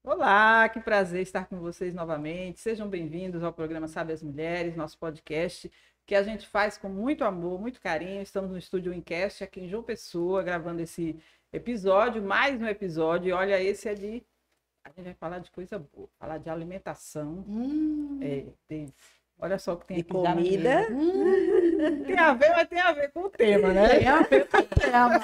Olá, que prazer estar com vocês novamente. Sejam bem-vindos ao programa Sabe as Mulheres, nosso podcast que a gente faz com muito amor, muito carinho. Estamos no estúdio Wincast aqui em João Pessoa, gravando esse episódio, mais um episódio. E olha, esse é de... A gente vai falar de coisa boa, falar de alimentação. É, olha só o que tem De aqui já na comida. mesa. Tem a ver, mas tem a ver com o tema, né? Tem a ver com o tema,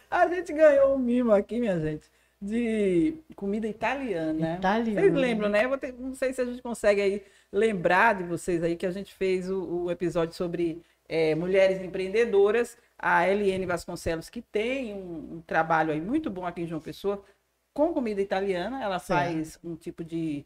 A gente ganhou um mimo aqui, minha gente, de comida italiana. Italiana. Vocês lembram, né? Não sei se a gente consegue aí lembrar de vocês aí que a gente fez o episódio sobre mulheres empreendedoras. A Eliane Vasconcelos, que tem um trabalho aí muito bom aqui em João Pessoa com comida italiana. Ela faz um tipo de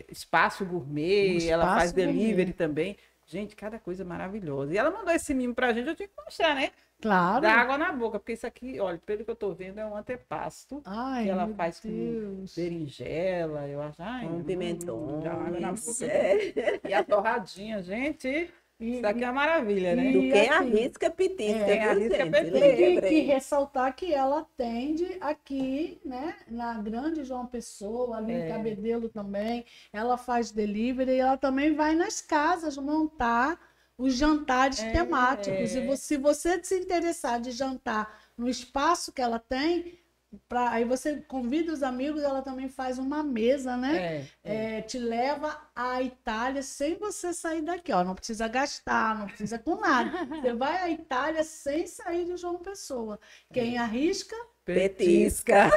espaço gourmet, ela faz delivery também. Gente, cada coisa maravilhosa. E ela mandou esse mimo pra gente, eu tinha que mostrar, né? Claro. Dá água na boca, porque isso aqui, olha, pelo que eu tô vendo, é um antepasto. Ai, que ela meu faz Deus. com berinjela, eu acho. Ai, Pimentão. dá água na boca. E a torradinha, gente. Isso aqui é uma maravilha, né? Do E quem assim, arrisca petisca. quem viu, arrisca gente? petisca. Tem que Lembrei. ressaltar que ela atende aqui, né, na Grande João Pessoa, ali em Cabedelo também. Ela faz delivery e ela também vai nas casas montar os jantares temáticos. E se você se interessar de jantar no espaço que ela tem, aí você convida os amigos, ela também faz uma mesa, né? Te leva à Itália sem você sair daqui, ó. Não precisa gastar, não precisa com nada. Você vai à Itália sem sair de João Pessoa. Quem arrisca, Petisca.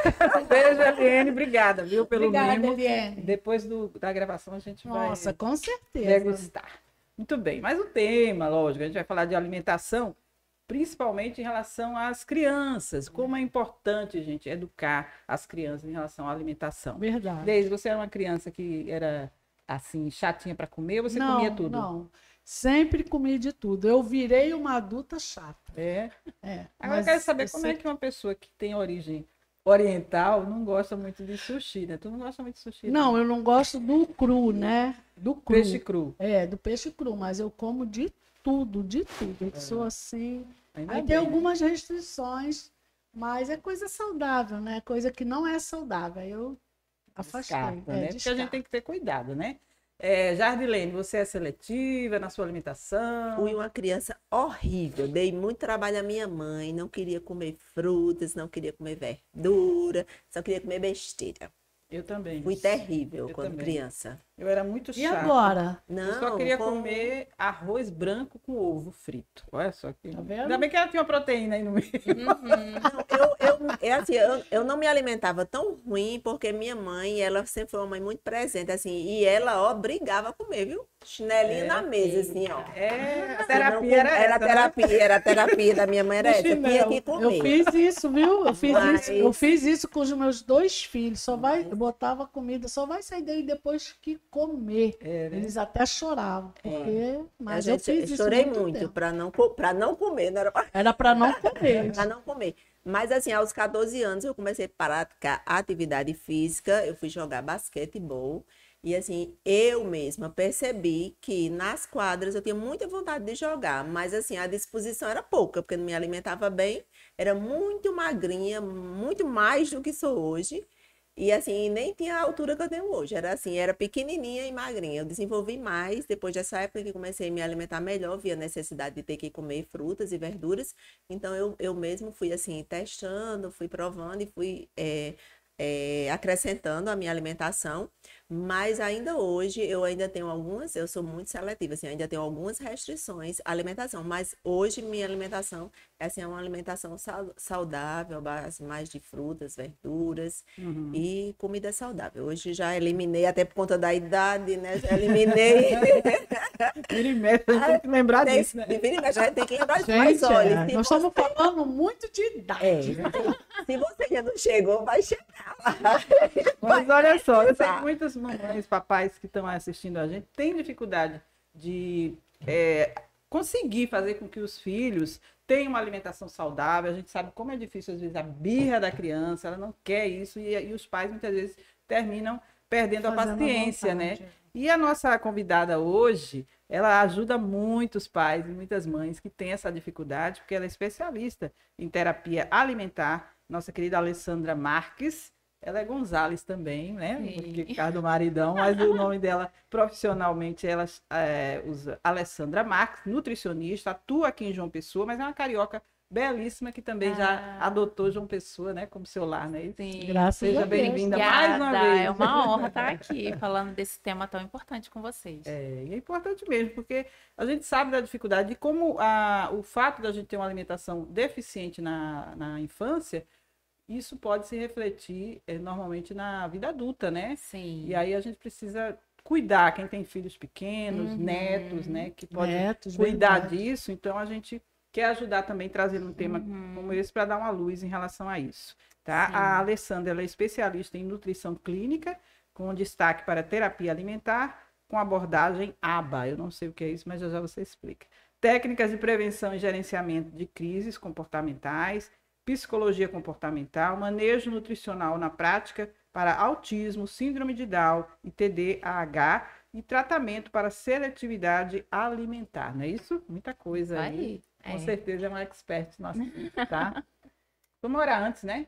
Beijo, Eliane. Obrigada, viu, pelo obrigada, mimo. Eliane. Depois da gravação a gente Nossa, vai com certeza. degustar. Muito bem, mas o tema, lógico, a gente vai falar de alimentação, principalmente em relação às crianças. Como é importante, gente, educar as crianças em relação à alimentação. Verdade. Desde você era uma criança que era assim, chatinha para comer, ou você comia tudo? Não, sempre comi de tudo. Eu virei uma adulta chata. Agora eu quero saber como é que uma pessoa que tem origem oriental não gosta muito de sushi, né? Tu não gosta muito de sushi? Não, eu não gosto do cru, né? Do cru. Peixe cru. Do peixe cru, mas eu como de tudo, de tudo. Eu sou assim. Ainda Aí bem, tem né? algumas restrições, mas é coisa saudável, né? Coisa que não é saudável. Aí eu afastei. Descarta, né? Porque a descarto. gente tem que ter cuidado, né? Jardilene, você é seletiva na sua alimentação? Fui uma criança horrível. Dei muito trabalho à minha mãe. Não queria comer frutas, não queria comer verdura, só queria comer besteira. Eu também. Fui terrível Eu quando também. criança. Eu era muito E chata. agora? Não, Eu só queria como- comer arroz branco com ovo frito. Olha só que. Tá vendo? Ainda bem que ela tinha uma proteína aí no meio. Eu não me alimentava tão ruim porque minha mãe, ela sempre foi uma mãe muito presente, assim, e ela, ó, brigava a comer, viu? Chinelinho na mesa, assim, ó. A Eu terapia não com- era essa, né? era a terapia da minha mãe, era essa. Eu tinha que Eu comer. fiz isso, viu? Mas- Eu fiz isso com os meus dois filhos. Eu botava comida, só vai sair daí depois que comer. Né? Eles até choravam, porque. Mas A eu gente, fiz isso chorei muito muito tempo. para não comer, não era pra, Era para não comer. pra não comer. Mas assim, aos 14 anos eu comecei a praticar atividade física, eu fui jogar basquetebol e assim, eu mesma percebi que nas quadras eu tinha muita vontade de jogar, mas assim, a disposição era pouca, porque eu não me alimentava bem, era muito magrinha, muito mais do que sou hoje. E assim, nem tinha a altura que eu tenho hoje. Era assim, era pequenininha e magrinha. Eu desenvolvi mais depois dessa época que comecei a me alimentar melhor, vi a necessidade de ter que comer frutas e verduras. Então eu mesmo fui assim, testando, fui provando e fui acrescentando a minha alimentação. Mas ainda hoje eu ainda tenho eu sou muito seletiva, assim, eu ainda tenho algumas restrições à alimentação. Mas hoje minha alimentação assim, é uma alimentação saudável, base mais de frutas, verduras e comida saudável. Hoje já eliminei, até por conta da idade, né? Já eliminei. Vira e mexe, a gente tem que lembrar disso, né? Vira e mexe, a gente tem que lembrar disso. Mas Gente, olha, se nós você, estamos falando muito de idade. se você ainda não chegou, vai chegar lá. Mas olha só, eu sei que Tá. muitas mamães, papais que estão assistindo a gente têm dificuldade de conseguir fazer com que os filhos tenham uma alimentação saudável. A gente sabe como é difícil, às vezes, a birra da criança, ela não quer isso, e os pais muitas vezes terminam perdendo a Fazendo a paciência, né? vontade. E a nossa convidada hoje, ela ajuda muitos pais e muitas mães que têm essa dificuldade, porque ela é especialista em terapia alimentar, nossa querida Alessandra Marques. Ela é Gonzalez também, né? Sim. Porque por causa do maridão, mas o nome dela, profissionalmente, ela usa Alessandra Marques, nutricionista, atua aqui em João Pessoa, mas é uma carioca belíssima que também já adotou João Pessoa, né? Como seu lar, né? Sim. Graças Seja a Deus. bem-vinda mais uma vez. É uma honra estar aqui falando desse tema tão importante com vocês. E é importante mesmo, porque a gente sabe da dificuldade de como o fato da gente ter uma alimentação deficiente na infância, isso pode se refletir normalmente na vida adulta, né? Sim. E aí a gente precisa cuidar, quem tem filhos pequenos, netos, né? Que pode cuidar disso. Então a gente quer ajudar também trazendo um tema como esse para dar uma luz em relação a isso. Tá? A Alessandra ela é especialista em nutrição clínica, com destaque para terapia alimentar, com abordagem ABA. Eu não sei o que é isso, mas já você explica. Técnicas de prevenção e gerenciamento de crises comportamentais, psicologia comportamental, manejo nutricional na prática para autismo, síndrome de Down e TDAH e tratamento para seletividade alimentar. Não é isso? Muita coisa aí. Com certeza é uma expert nossa, tá? Vamos orar antes, né?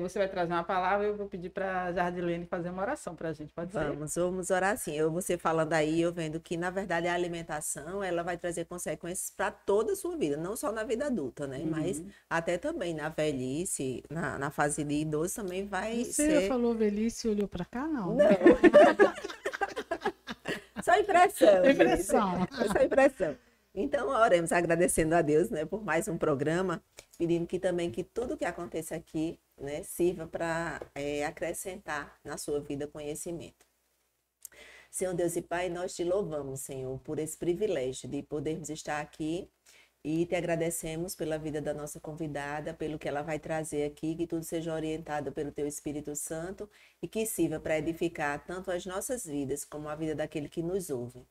Você vai trazer uma palavra e eu vou pedir para a Jardilene fazer uma oração para a gente, pode ser? Vamos orar assim. Você falando aí, eu vendo que, na verdade, a alimentação, ela vai trazer consequências para toda a sua vida, não só na vida adulta, né? Mas até também na velhice, na fase de idoso também vai ser... Você falou velhice e olhou para cá? Não. Não. Só impressão. Impressão. Só impressão. Então, oremos agradecendo a Deus, né, por mais um programa, pedindo que também que tudo que aconteça aqui, né, sirva para acrescentar na sua vida conhecimento. Senhor Deus e Pai, nós te louvamos, Senhor, por esse privilégio de podermos estar aqui e te agradecemos pela vida da nossa convidada, pelo que ela vai trazer aqui, que tudo seja orientado pelo Teu Espírito Santo e que sirva para edificar tanto as nossas vidas como a vida daquele que nos ouve.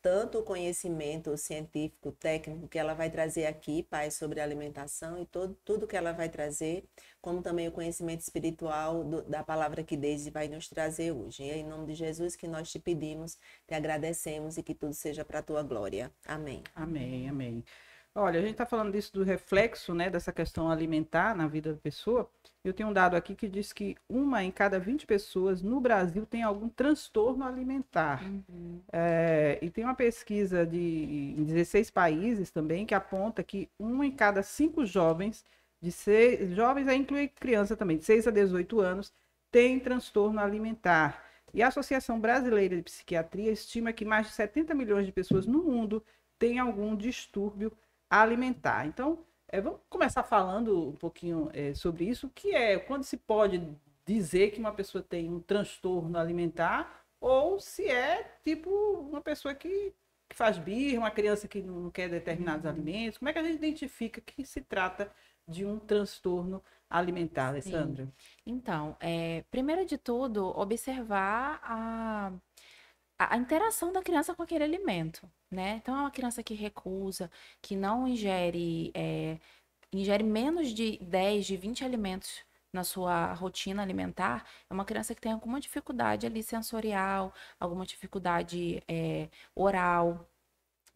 Tanto o conhecimento científico, técnico que ela vai trazer aqui, Pai, sobre alimentação e tudo que ela vai trazer, como também o conhecimento espiritual da palavra que Deise vai nos trazer hoje. E é em nome de Jesus que nós te pedimos, te agradecemos e que tudo seja para a tua glória. Amém. Amém, amém. Olha, a gente está falando disso do reflexo, né, dessa questão alimentar na vida da pessoa. Eu tenho um dado aqui que diz que 1 em cada 20 pessoas no Brasil tem algum transtorno alimentar. E tem uma pesquisa em 16 países também que aponta que 1 em cada 5 jovens, jovens aí inclui criança também, de 6 a 18 anos, tem transtorno alimentar. E a Associação Brasileira de Psiquiatria estima que mais de 70 milhões de pessoas no mundo têm algum distúrbio alimentar. Então, vamos começar falando um pouquinho sobre isso, que quando se pode dizer que uma pessoa tem um transtorno alimentar ou se é tipo uma pessoa que faz birra, uma criança que não quer determinados alimentos. Como é que a gente identifica que se trata de um transtorno alimentar, Alessandra? Então, primeiro de tudo, observar a interação da criança com aquele alimento, né? Então, é uma criança que recusa, que não ingere menos de 10, de 20 alimentos na sua rotina alimentar, é uma criança que tem alguma dificuldade ali sensorial, alguma dificuldade oral,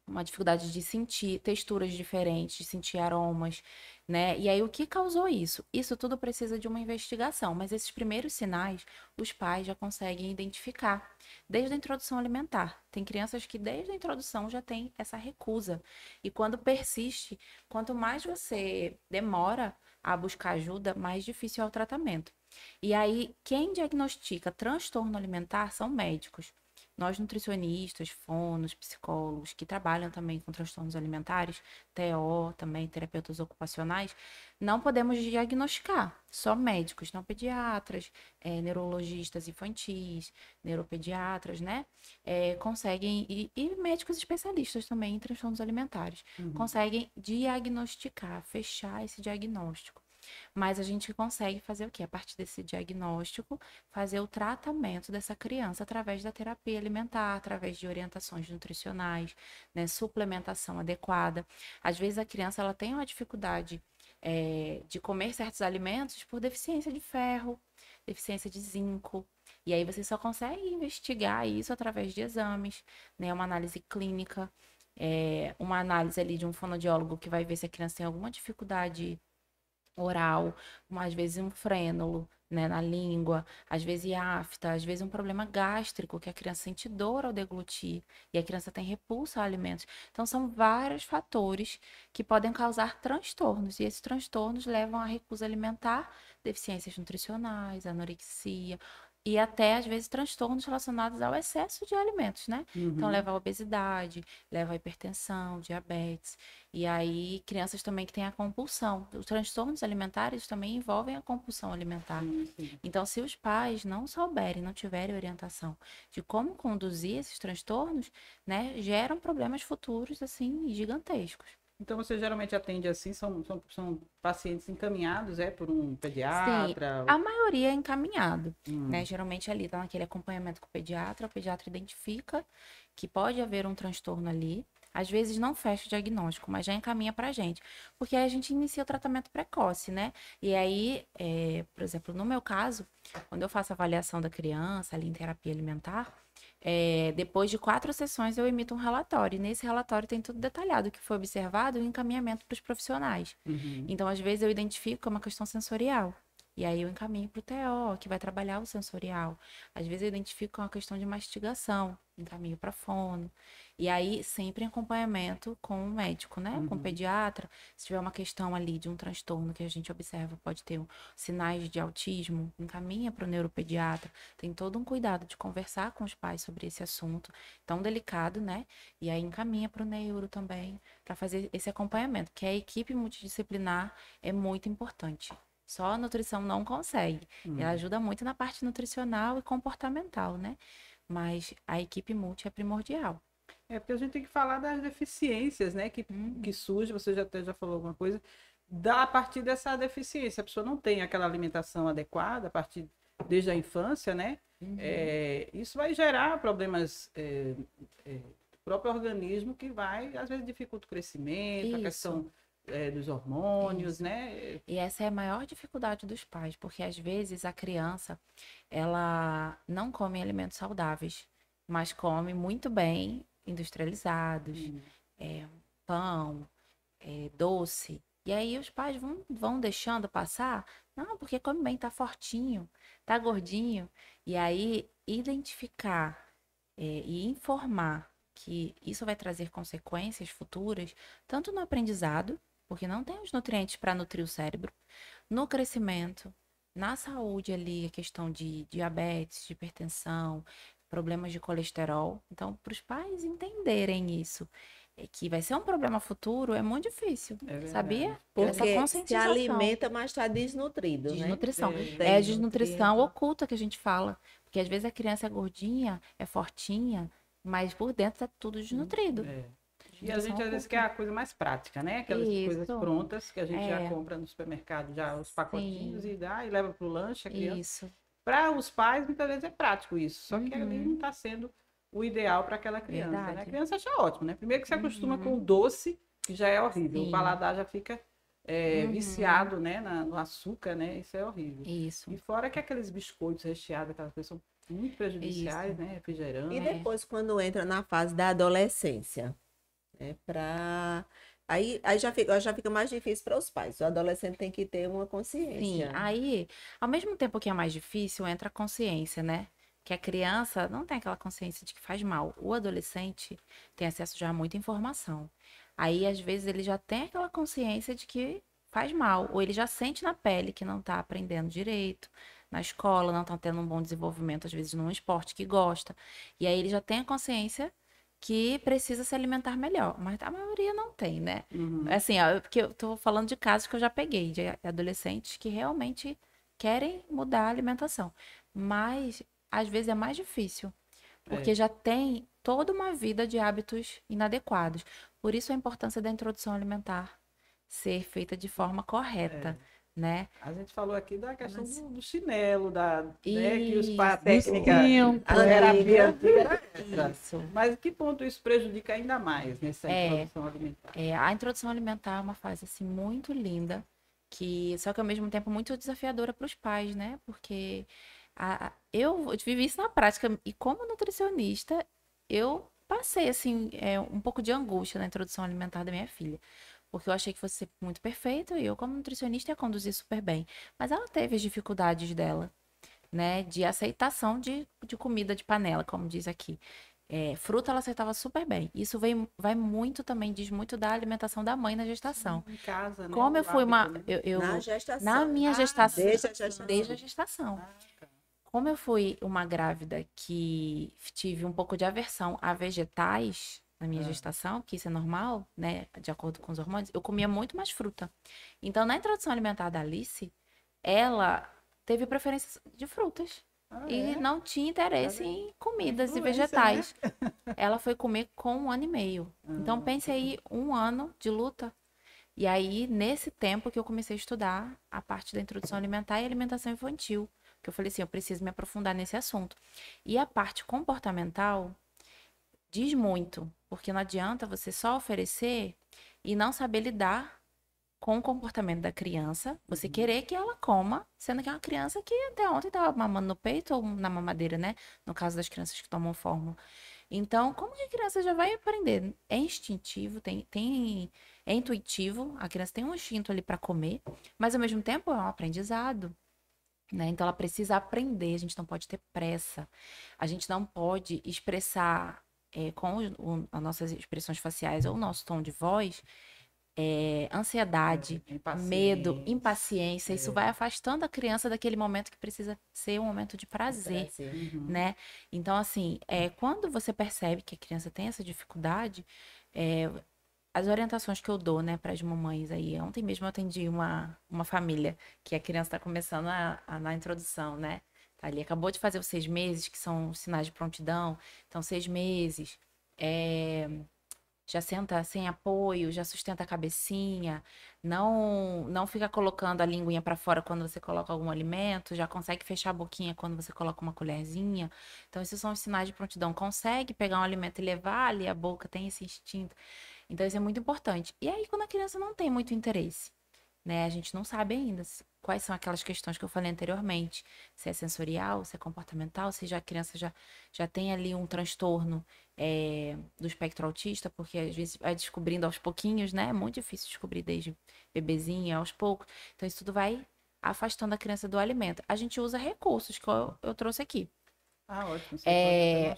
uma dificuldade de sentir texturas diferentes, de sentir aromas, né? E aí, o que causou isso? Isso tudo precisa de uma investigação, mas esses primeiros sinais, os pais já conseguem identificar desde a introdução alimentar. Tem crianças que desde a introdução já tem essa recusa. E quando persiste, quanto mais você demora a buscar ajuda, mais difícil é o tratamento. E aí, quem diagnostica transtorno alimentar são médicos. Nós, nutricionistas, fonos, psicólogos, que trabalham também com transtornos alimentares, TO, também terapeutas ocupacionais, não podemos diagnosticar, só médicos, não pediatras, neurologistas infantis, neuropediatras, né? Conseguem, e médicos especialistas também em transtornos alimentares, conseguem diagnosticar, fechar esse diagnóstico. Mas a gente consegue fazer o quê? A partir desse diagnóstico, fazer o tratamento dessa criança através da terapia alimentar, através de orientações nutricionais, né? Suplementação adequada. Às vezes a criança ela tem uma dificuldade de comer certos alimentos por deficiência de ferro, deficiência de zinco. E aí você só consegue investigar isso através de exames, né? Uma análise clínica, uma análise ali de um fonoaudiólogo que vai ver se a criança tem alguma dificuldade oral, às vezes um frênulo, né, na língua, às vezes afta, às vezes um problema gástrico, que a criança sente dor ao deglutir e a criança tem repulsa a alimentos. Então, são vários fatores que podem causar transtornos, e esses transtornos levam à recusa alimentar, deficiências nutricionais, anorexia, e até, às vezes, transtornos relacionados ao excesso de alimentos, né? Então, leva à obesidade, leva à hipertensão, diabetes. E aí, crianças também que têm a compulsão. Os transtornos alimentares também envolvem a compulsão alimentar. Então, se os pais não souberem, não tiverem orientação de como conduzir esses transtornos, né, geram problemas futuros, assim, gigantescos. Então, você geralmente atende assim, são pacientes encaminhados, por um pediatra? Sim, a maioria é encaminhado, né? Geralmente ali tá naquele acompanhamento com o pediatra identifica que pode haver um transtorno ali. Às vezes não fecha o diagnóstico, mas já encaminha pra gente. Porque aí a gente inicia o tratamento precoce, né? E aí, por exemplo, no meu caso, quando eu faço a avaliação da criança ali em terapia alimentar, depois de 4 sessões eu emito um relatório. E nesse relatório tem tudo detalhado, o que foi observado e o encaminhamento para os profissionais. Então, às vezes, eu identifico que é uma questão sensorial. E aí eu encaminho para o TO, que vai trabalhar o sensorial. Às vezes eu identifico uma questão de mastigação, encaminho para fono. E aí sempre em acompanhamento com o médico, né? Com o pediatra. Se tiver uma questão ali de um transtorno que a gente observa, pode ter sinais de autismo, encaminha para o neuropediatra. Tem todo um cuidado de conversar com os pais sobre esse assunto tão delicado, né? E aí encaminha para o neuro também, para fazer esse acompanhamento, que a equipe multidisciplinar é muito importante. Só a nutrição não consegue. Ela ajuda muito na parte nutricional e comportamental, né? Mas a equipe multi é primordial. Porque a gente tem que falar das deficiências, né? Que surge, você já falou alguma coisa, a partir dessa deficiência. A pessoa não tem aquela alimentação adequada, desde a infância, né? Isso vai gerar problemas do próprio organismo, que vai, às vezes, dificulta o crescimento, a questão dos hormônios, né? E essa é a maior dificuldade dos pais, porque às vezes a criança, ela não come alimentos saudáveis, mas come muito bem industrializados, pão, doce. E aí os pais vão deixando passar, não, porque come bem, tá fortinho, tá gordinho. E aí identificar e informar que isso vai trazer consequências futuras, tanto no aprendizado, porque não tem os nutrientes para nutrir o cérebro, no crescimento, na saúde ali, a questão de diabetes, de hipertensão, problemas de colesterol. Então, para os pais entenderem isso, que vai ser um problema futuro, é muito difícil, sabia? Porque se alimenta, mas está desnutrido, desnutrição. né? É a desnutrição oculta que a gente fala. Porque às vezes a criança é gordinha, é fortinha, mas por dentro tá tudo desnutrido. E a gente às vezes quer a coisa mais prática, né? Aquelas coisas prontas que a gente já compra no supermercado, já os pacotinhos, e dá e leva para o lanche a criança. Isso. Para os pais, muitas vezes é prático isso. Só que ali não está sendo o ideal para aquela criança, né? A criança acha ótimo, né? Primeiro que se acostuma com o doce, que já é horrível. O paladar já fica viciado, né? No açúcar, né? Isso é horrível. Isso. E fora que aqueles biscoitos recheados, aquelas coisas são muito prejudiciais, né? Refrigerante. E depois, quando entra na fase da adolescência, aí já fica mais difícil para os pais. O adolescente tem que ter uma consciência. Sim, aí, ao mesmo tempo que é mais difícil, entra a consciência, né? Que a criança não tem aquela consciência de que faz mal. O adolescente tem acesso já a muita informação. Aí, às vezes, ele já tem aquela consciência de que faz mal. Ou ele já sente na pele que não está aprendendo direito na escola, não está tendo um bom desenvolvimento, às vezes, num esporte que gosta. E aí, ele já tem a consciência que precisa se alimentar melhor, mas a maioria não tem, né? Assim, porque eu tô falando de casos que eu já peguei, de adolescentes que realmente querem mudar a alimentação, mas às vezes é mais difícil, porque já tem toda uma vida de hábitos inadequados. Por isso a importância da introdução alimentar ser feita de forma correta. Né? A gente falou aqui da questão do chinelo, né, que os técnica, a terapia antiga. Mas que ponto isso prejudica ainda mais nessa introdução alimentar? A introdução alimentar é uma fase assim, muito linda, só que ao mesmo tempo muito desafiadora para os pais, né? Porque eu vivi isso na prática, e como nutricionista, eu passei assim, um pouco de angústia na introdução alimentar da minha filha. porque eu achei que fosse ser muito perfeito e eu, como nutricionista, ia conduzir super bem. Mas ela teve as dificuldades dela, né, de aceitação de comida de panela, como diz aqui. Fruta ela aceitava super bem. Isso vai muito também, diz muito da alimentação da mãe na gestação. Em casa, né? Como eu fui uma. Hábito, né? Na gestação. Na minha gestação. Desde a gestação. Desde a gestação. Tá. Como eu fui uma grávida que tive um pouco de aversão a vegetais na minha gestação, que isso é normal, né? De acordo com os hormônios, eu comia muito mais fruta. Então, na introdução alimentar da Alice, ela teve preferência de frutas. E não tinha interesse em comidas e Influência, vegetais. Ela foi comer com 1 ano e meio. Então, pense aí, 1 ano de luta. E aí, nesse tempo que eu comecei a estudar a parte da introdução alimentar e alimentação infantil. Que eu falei assim, eu preciso me aprofundar nesse assunto. E a parte comportamental diz muito. Porque não adianta você só oferecer e não saber lidar com o comportamento da criança, você querer que ela coma, sendo que é uma criança que até ontem estava mamando no peito ou na mamadeira, né? No caso das crianças que tomam fórmula. Então, como que a criança já vai aprender? É instintivo, é intuitivo, a criança tem um instinto ali para comer, mas ao mesmo tempo é um aprendizado. Né? Então, ela precisa aprender, a gente não pode ter pressa, a gente não pode expressar com as nossas expressões faciais ou o nosso tom de voz ansiedade, medo, impaciência. Isso vai afastando a criança daquele momento que precisa ser um momento de prazer, né? Então, assim, quando você percebe que a criança tem essa dificuldade, as orientações que eu dou, né, para as mamães aí. Ontem mesmo eu atendi uma família que a criança está começando na introdução, né? Tá ali, acabou de fazer os 6 meses, que são os sinais de prontidão. Então, 6 meses. Já senta sem apoio, já sustenta a cabecinha, não fica colocando a linguinha para fora quando você coloca algum alimento, já consegue fechar a boquinha quando você coloca uma colherzinha. Então, esses são os sinais de prontidão. Consegue pegar um alimento e levar ali a boca, tem esse instinto. Então, isso é muito importante. E aí, quando a criança não tem muito interesse, né? A gente não sabe ainda quais são aquelas questões que eu falei anteriormente. Se é sensorial, se é comportamental, se já a criança já tem ali um transtorno do espectro autista, porque às vezes vai descobrindo aos pouquinhos, né? É muito difícil descobrir desde bebezinha, aos poucos. Então, isso tudo vai afastando a criança do alimento. A gente usa recursos que eu trouxe aqui. Ah, ótimo.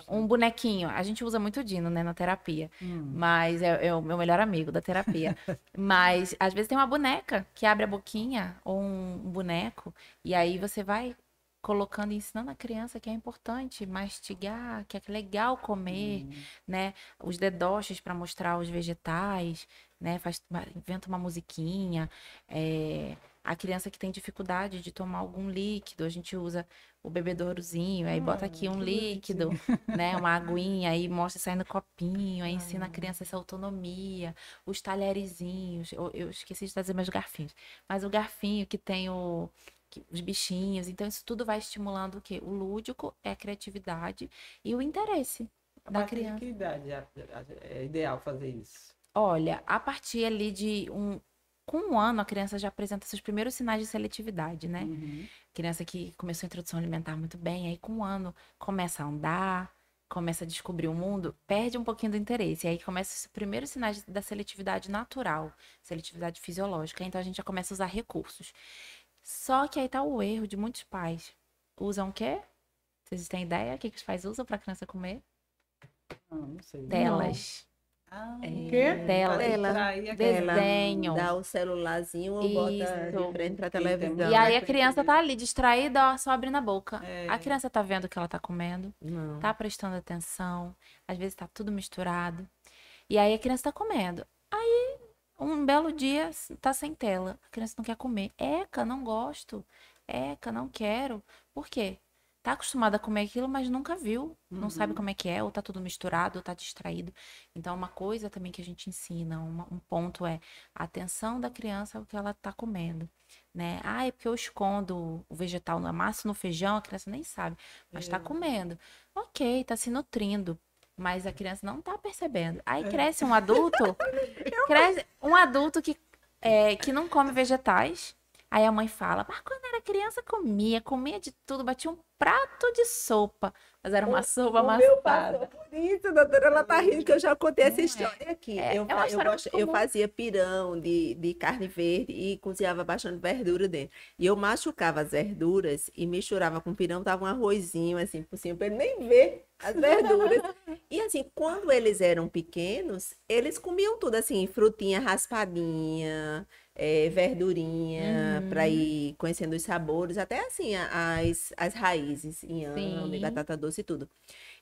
Um bonequinho. A gente usa muito o Dino, né, na terapia. Mas é o meu melhor amigo da terapia. Mas, às vezes, tem uma boneca que abre a boquinha, ou um boneco, e aí você vai colocando e ensinando a criança que é importante mastigar, que é legal comer, né? Os dedoches para mostrar os vegetais, né? Inventa uma musiquinha. A criança que tem dificuldade de tomar algum líquido, a gente usa o bebedourozinho, aí bota aqui um líquido, né? Uma aguinha, aí mostra saindo copinho, aí ensina a criança essa autonomia, os talherzinhos, eu esqueci de trazer meus garfinhos, mas o garfinho que tem os bichinhos, então isso tudo vai estimulando o quê? O lúdico, a criatividade e o interesse da criança. Que idade é ideal fazer isso? Olha, a partir ali com 1 ano, a criança já apresenta seus primeiros sinais de seletividade, né? Criança que começou a introdução alimentar muito bem, aí com 1 ano começa a andar, começa a descobrir o mundo, perde um pouquinho do interesse. Aí começa os primeiros sinais da seletividade natural, seletividade fisiológica. Então a gente já começa a usar recursos. Só que aí tá o erro de muitos pais. Usam o quê? Vocês têm ideia? O que os pais usam pra criança comer? Não sei. Telas. O quê? Desenho. Dá o celularzinho ou bota de frente pra televisão. E aí a criança tá ali distraída, ó, só abrindo a boca. A criança tá vendo o que ela tá comendo, Não. tá prestando atenção, às vezes tá tudo misturado. E aí a criança tá comendo. Aí, um belo dia, tá sem tela. A criança não quer comer. Eca, não gosto. Eca, não quero. Por quê? Tá acostumada a comer aquilo, mas nunca viu. Não sabe como é que é, ou tá tudo misturado, ou tá distraído. Então, uma coisa também que a gente ensina, um ponto é a atenção da criança ao que ela tá comendo, né? Ah, é porque eu escondo o vegetal na massa, no feijão, a criança nem sabe, mas tá comendo. Ok, tá se nutrindo, mas a criança não tá percebendo. Aí cresce um adulto, que não come vegetais, Aí a mãe fala, mas quando era criança comia de tudo, batia um prato de sopa, mas era uma sopa O meu passou amassada. por isso, doutora. Ela tá rindo que eu já contei essa Não é? história aqui. É uma história muito Eu comum. fazia pirão de carne verde e cozinhava bastante verdura dentro. E eu machucava as verduras e misturava com pirão, tava um arrozinho assim por cima, para ele nem ver as verduras. E assim, quando eles eram pequenos, eles comiam tudo assim, frutinha raspadinha, verdurinha, para Uhum. ir conhecendo os sabores, até assim as raízes, inhame, Sim. batata doce e tudo.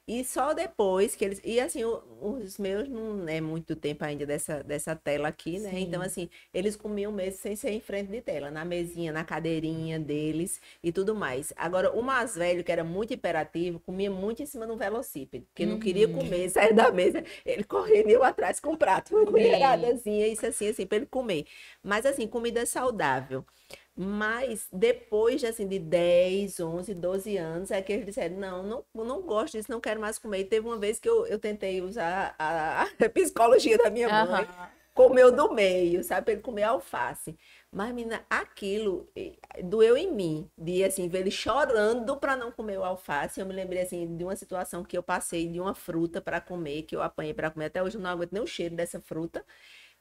E só depois que eles. E assim, os meus não é muito tempo ainda dessa tela aqui, né? Então, Sim. assim, eles comiam mesmo sem ser em frente de tela, na mesinha, na cadeirinha deles e tudo mais. Agora, o mais velho, que era muito hiperativo, comia muito em cima do velocípede, porque não queria Uhum. comer, sair da mesa, ele correndo e eu atrás com um prato, uma Sim. colheradazinha, isso assim, para ele comer. Mas, assim, comida saudável. Mas depois de, assim, de 10, 11, 12 anos, é que eles disseram, não gosto disso, não quero mais comer. E teve uma vez que eu tentei usar a psicologia da minha mãe, Aham. comeu do meio, sabe, para ele comer alface. Mas, menina, aquilo doeu em mim, de, assim, ver ele chorando para não comer o alface. Eu me lembrei, assim, de uma situação que eu passei de uma fruta para comer, que eu apanhei para comer. Até hoje eu não aguento nem o cheiro dessa fruta.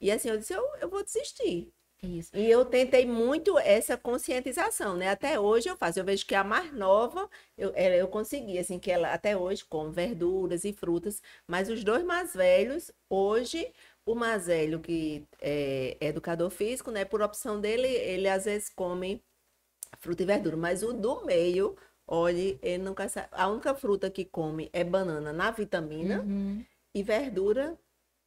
E, assim, eu disse, eu vou desistir. Isso. E eu tentei muito essa conscientização, né? Até hoje eu faço. Eu vejo que a mais nova, eu consegui, assim, que ela até hoje come verduras e frutas, mas os dois mais velhos, hoje, o mais velho, que é educador físico, né? Por opção dele, ele às vezes come fruta e verdura, mas o do meio, olha, ele não quer sa- a única fruta que come é banana na vitamina Uhum. e verdura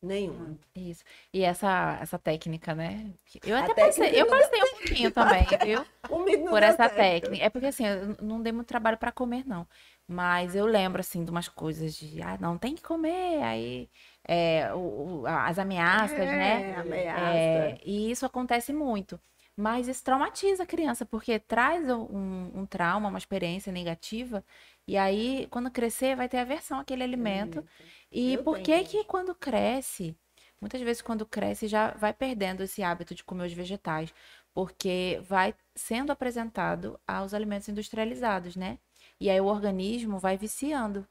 nenhuma. Isso. E essa técnica, né? Eu A até passei, técnica eu não deu passei um pouquinho também, viu? comigo, não Por deu essa certo. técnica. É porque assim, eu não dei muito trabalho para comer, não. Mas eu lembro, assim, de umas coisas de, não, tem que comer, aí as ameaças, né? É, ameaça. E isso acontece muito. Mas isso traumatiza a criança, porque traz um trauma, uma experiência negativa, e aí, quando crescer, vai ter aversão àquele alimento. Alimento. E Eu por tenho que que hoje. quando cresce, muitas vezes quando cresce, já vai perdendo esse hábito de comer os vegetais? Porque vai sendo apresentado aos alimentos industrializados, né? E aí o organismo vai viciando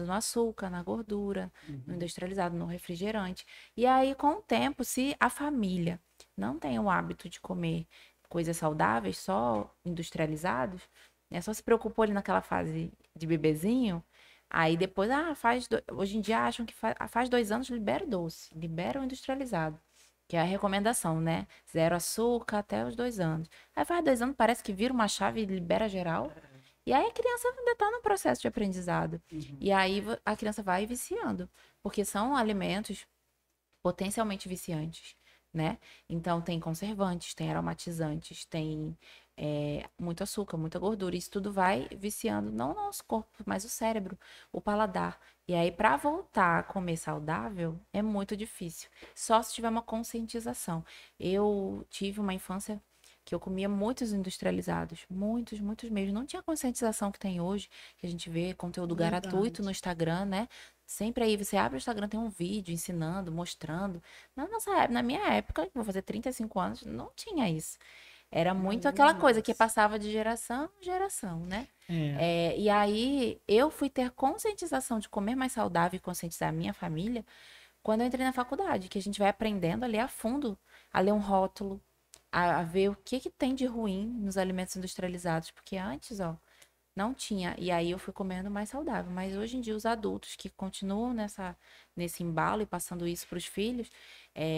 no açúcar, na gordura, no Uhum. industrializado, no refrigerante. E aí, com o tempo, se a família não tem o hábito de comer coisas saudáveis, só industrializados, né? Só se preocupou ali naquela fase de bebezinho, aí depois, hoje em dia acham que faz 2 anos, libera o doce, libera o industrializado. Que é a recomendação, né? Zero açúcar até os 2 anos. Aí faz 2 anos, parece que vira uma chave e libera geral. E aí a criança ainda está no processo de aprendizado. Uhum. E aí a criança vai viciando. Porque são alimentos potencialmente viciantes, né? Então tem conservantes, tem aromatizantes, tem muito açúcar, muita gordura. Isso tudo vai viciando não o nosso corpo, mas o cérebro, o paladar. E aí, para voltar a comer saudável, é muito difícil. Só se tiver uma conscientização. Eu tive uma infância que eu comia muitos industrializados, muitos, muitos mesmo. Não tinha a conscientização que tem hoje, que a gente vê conteúdo gratuito no Verdade. Instagram, né? Sempre aí você abre o Instagram, tem um vídeo ensinando, mostrando. Na minha época, vou fazer 35 anos, não tinha isso. Era muito aquela Imagina coisa que nós. passava de geração em geração, né? É. E aí eu fui ter conscientização de comer mais saudável e conscientizar a minha família quando eu entrei na faculdade, que a gente vai aprendendo a ler a fundo, a ler um rótulo, a ver o que que tem de ruim nos alimentos industrializados, porque antes, ó, não tinha. E aí eu fui comendo mais saudável. Mas hoje em dia, os adultos que continuam nesse embalo e passando isso para os filhos,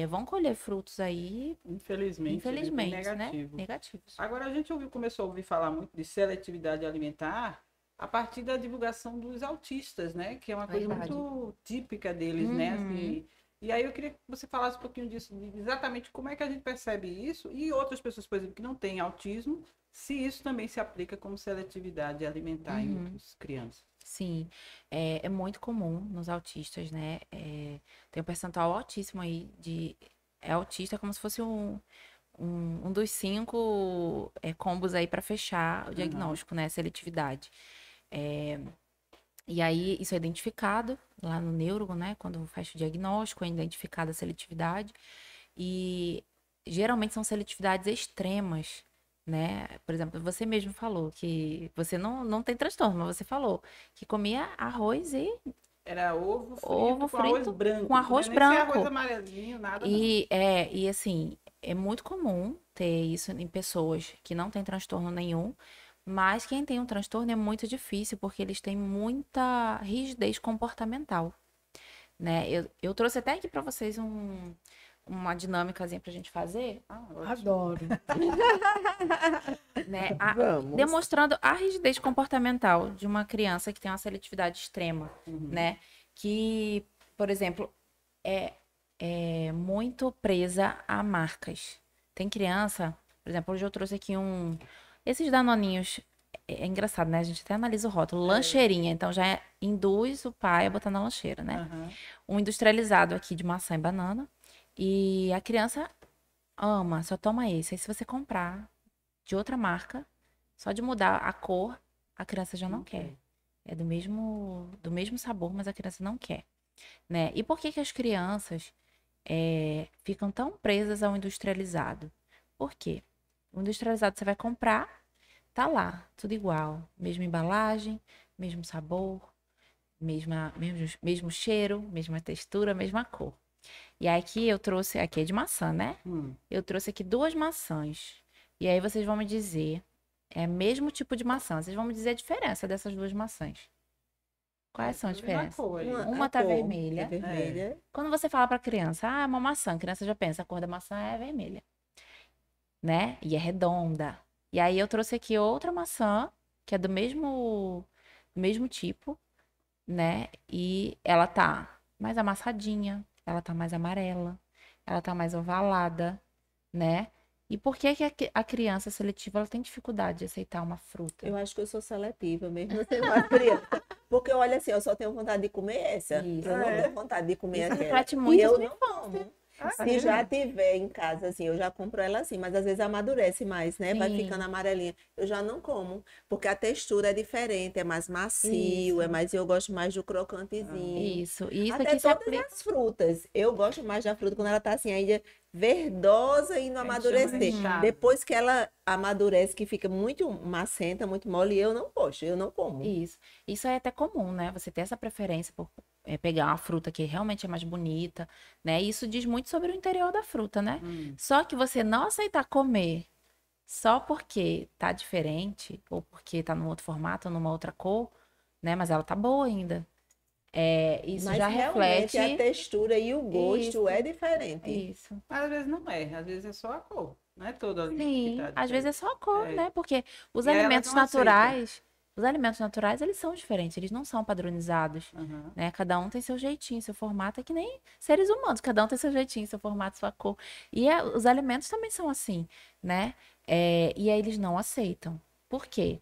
vão colher frutos aí, Infelizmente, ele é bem infelizmente, né? negativo. Negativos. Agora, a gente começou a ouvir falar muito de seletividade alimentar a partir da divulgação dos autistas, né? Que é uma coisa Verdade. muito típica deles, né? Uhum. Assim, e aí eu queria que você falasse um pouquinho disso, de exatamente como é que a gente percebe isso e outras pessoas, por exemplo, que não têm autismo, se isso também se aplica como seletividade alimentar em Uhum. outras crianças. Sim, é muito comum nos autistas, né? Tem um percentual altíssimo aí de. É autista como se fosse um dos 5 combos aí para fechar o Aham. diagnóstico, né? Seletividade. É, E aí, isso é identificado lá no neuro, né? Quando fecha o diagnóstico, é identificada a seletividade. E geralmente são seletividades extremas, né? Por exemplo, você mesmo falou que você não tem transtorno, mas você falou que comia arroz e Era ovo frito ovo com arroz frito branco. com Não arroz é nem ser arroz branco. amarelinho, nada não. E assim, é muito comum ter isso em pessoas que não têm transtorno nenhum, mas quem tem um transtorno é muito difícil, porque eles têm muita rigidez comportamental, né? Eu trouxe até aqui para vocês uma dinâmicazinha pra gente fazer, Ótimo. Adoro. né? Vamos. Demonstrando a rigidez comportamental de uma criança que tem uma seletividade extrema, né? Que, por exemplo, é muito presa a marcas. Tem criança, por exemplo, hoje eu trouxe aqui esses danoninhos, é engraçado, né? A gente até analisa o rótulo, lancheirinha, então já induz o pai a botar na lancheira, né? Aham. Um industrializado aqui de maçã e banana, e a criança ama, só toma esse. Aí se você comprar de outra marca, só de mudar a cor, a criança já não quer. É do mesmo sabor, mas a criança não quer, né? E por que que as crianças ficam tão presas ao industrializado? Por quê? O industrializado você vai comprar, tá lá, tudo igual. Mesma embalagem, mesmo sabor, mesmo cheiro, mesma textura, mesma cor. E aí aqui eu trouxe, aqui é de maçã, né? Eu trouxe aqui 2 maçãs. E aí vocês vão me dizer, é o mesmo tipo de maçã, vocês vão me dizer a diferença dessas 2 maçãs. Quais são as Tudo na diferenças? cor aí. Uma A tá cor vermelha. é vermelha. Quando você fala pra criança, é uma maçã, a criança já pensa, a cor da maçã é vermelha, né? E é redonda. E aí eu trouxe aqui outra maçã, que é do mesmo tipo, né? E ela tá mais amassadinha, ela tá mais amarela, ela tá mais ovalada, né? E por que que a criança seletiva ela tem dificuldade de aceitar uma fruta? Eu acho que eu sou seletiva, mesmo sendo uma criança. Porque, olha assim, eu só tenho vontade de comer essa. Isso. Eu não tenho vontade de comer Isso aquela. reflete muito E a eu sua não como. Ah, Se é? já tiver em casa, assim, eu já compro ela assim, mas às vezes amadurece mais, né? Vai Sim. ficando amarelinha. Eu já não como, porque a textura é diferente, é mais macio, Isso. é mais, eu gosto mais do crocantezinho. Isso. E isso Até aqui se todas aplica. as frutas. Eu gosto mais da fruta quando ela tá assim, ainda verdosa e não A gente chama amadurecer. recheado. Depois que ela amadurece, que fica muito macenta, muito mole, eu não gosto, eu não como. Isso. Isso é até comum, né? Você ter essa preferência por pegar uma fruta que realmente é mais bonita, né? Isso diz muito sobre o interior da fruta, né? Só que você não aceitar comer só porque tá diferente, ou porque tá num outro formato, ou numa outra cor, né? Mas ela tá boa ainda. Isso Mas já realmente reflete a textura e o gosto Isso. é diferente. isso. Mas às vezes não é, às vezes é só a cor. Não é toda ali que Sim, tá às vezes é só a cor, É. né? Porque os E aí elas alimentos não aceitam. naturais, eles são diferentes, eles não são padronizados, Aham. né? Cada um tem seu jeitinho, seu formato, é que nem seres humanos, cada um tem seu jeitinho, seu formato, sua cor. E os alimentos também são assim, né? E aí eles não aceitam. Por quê?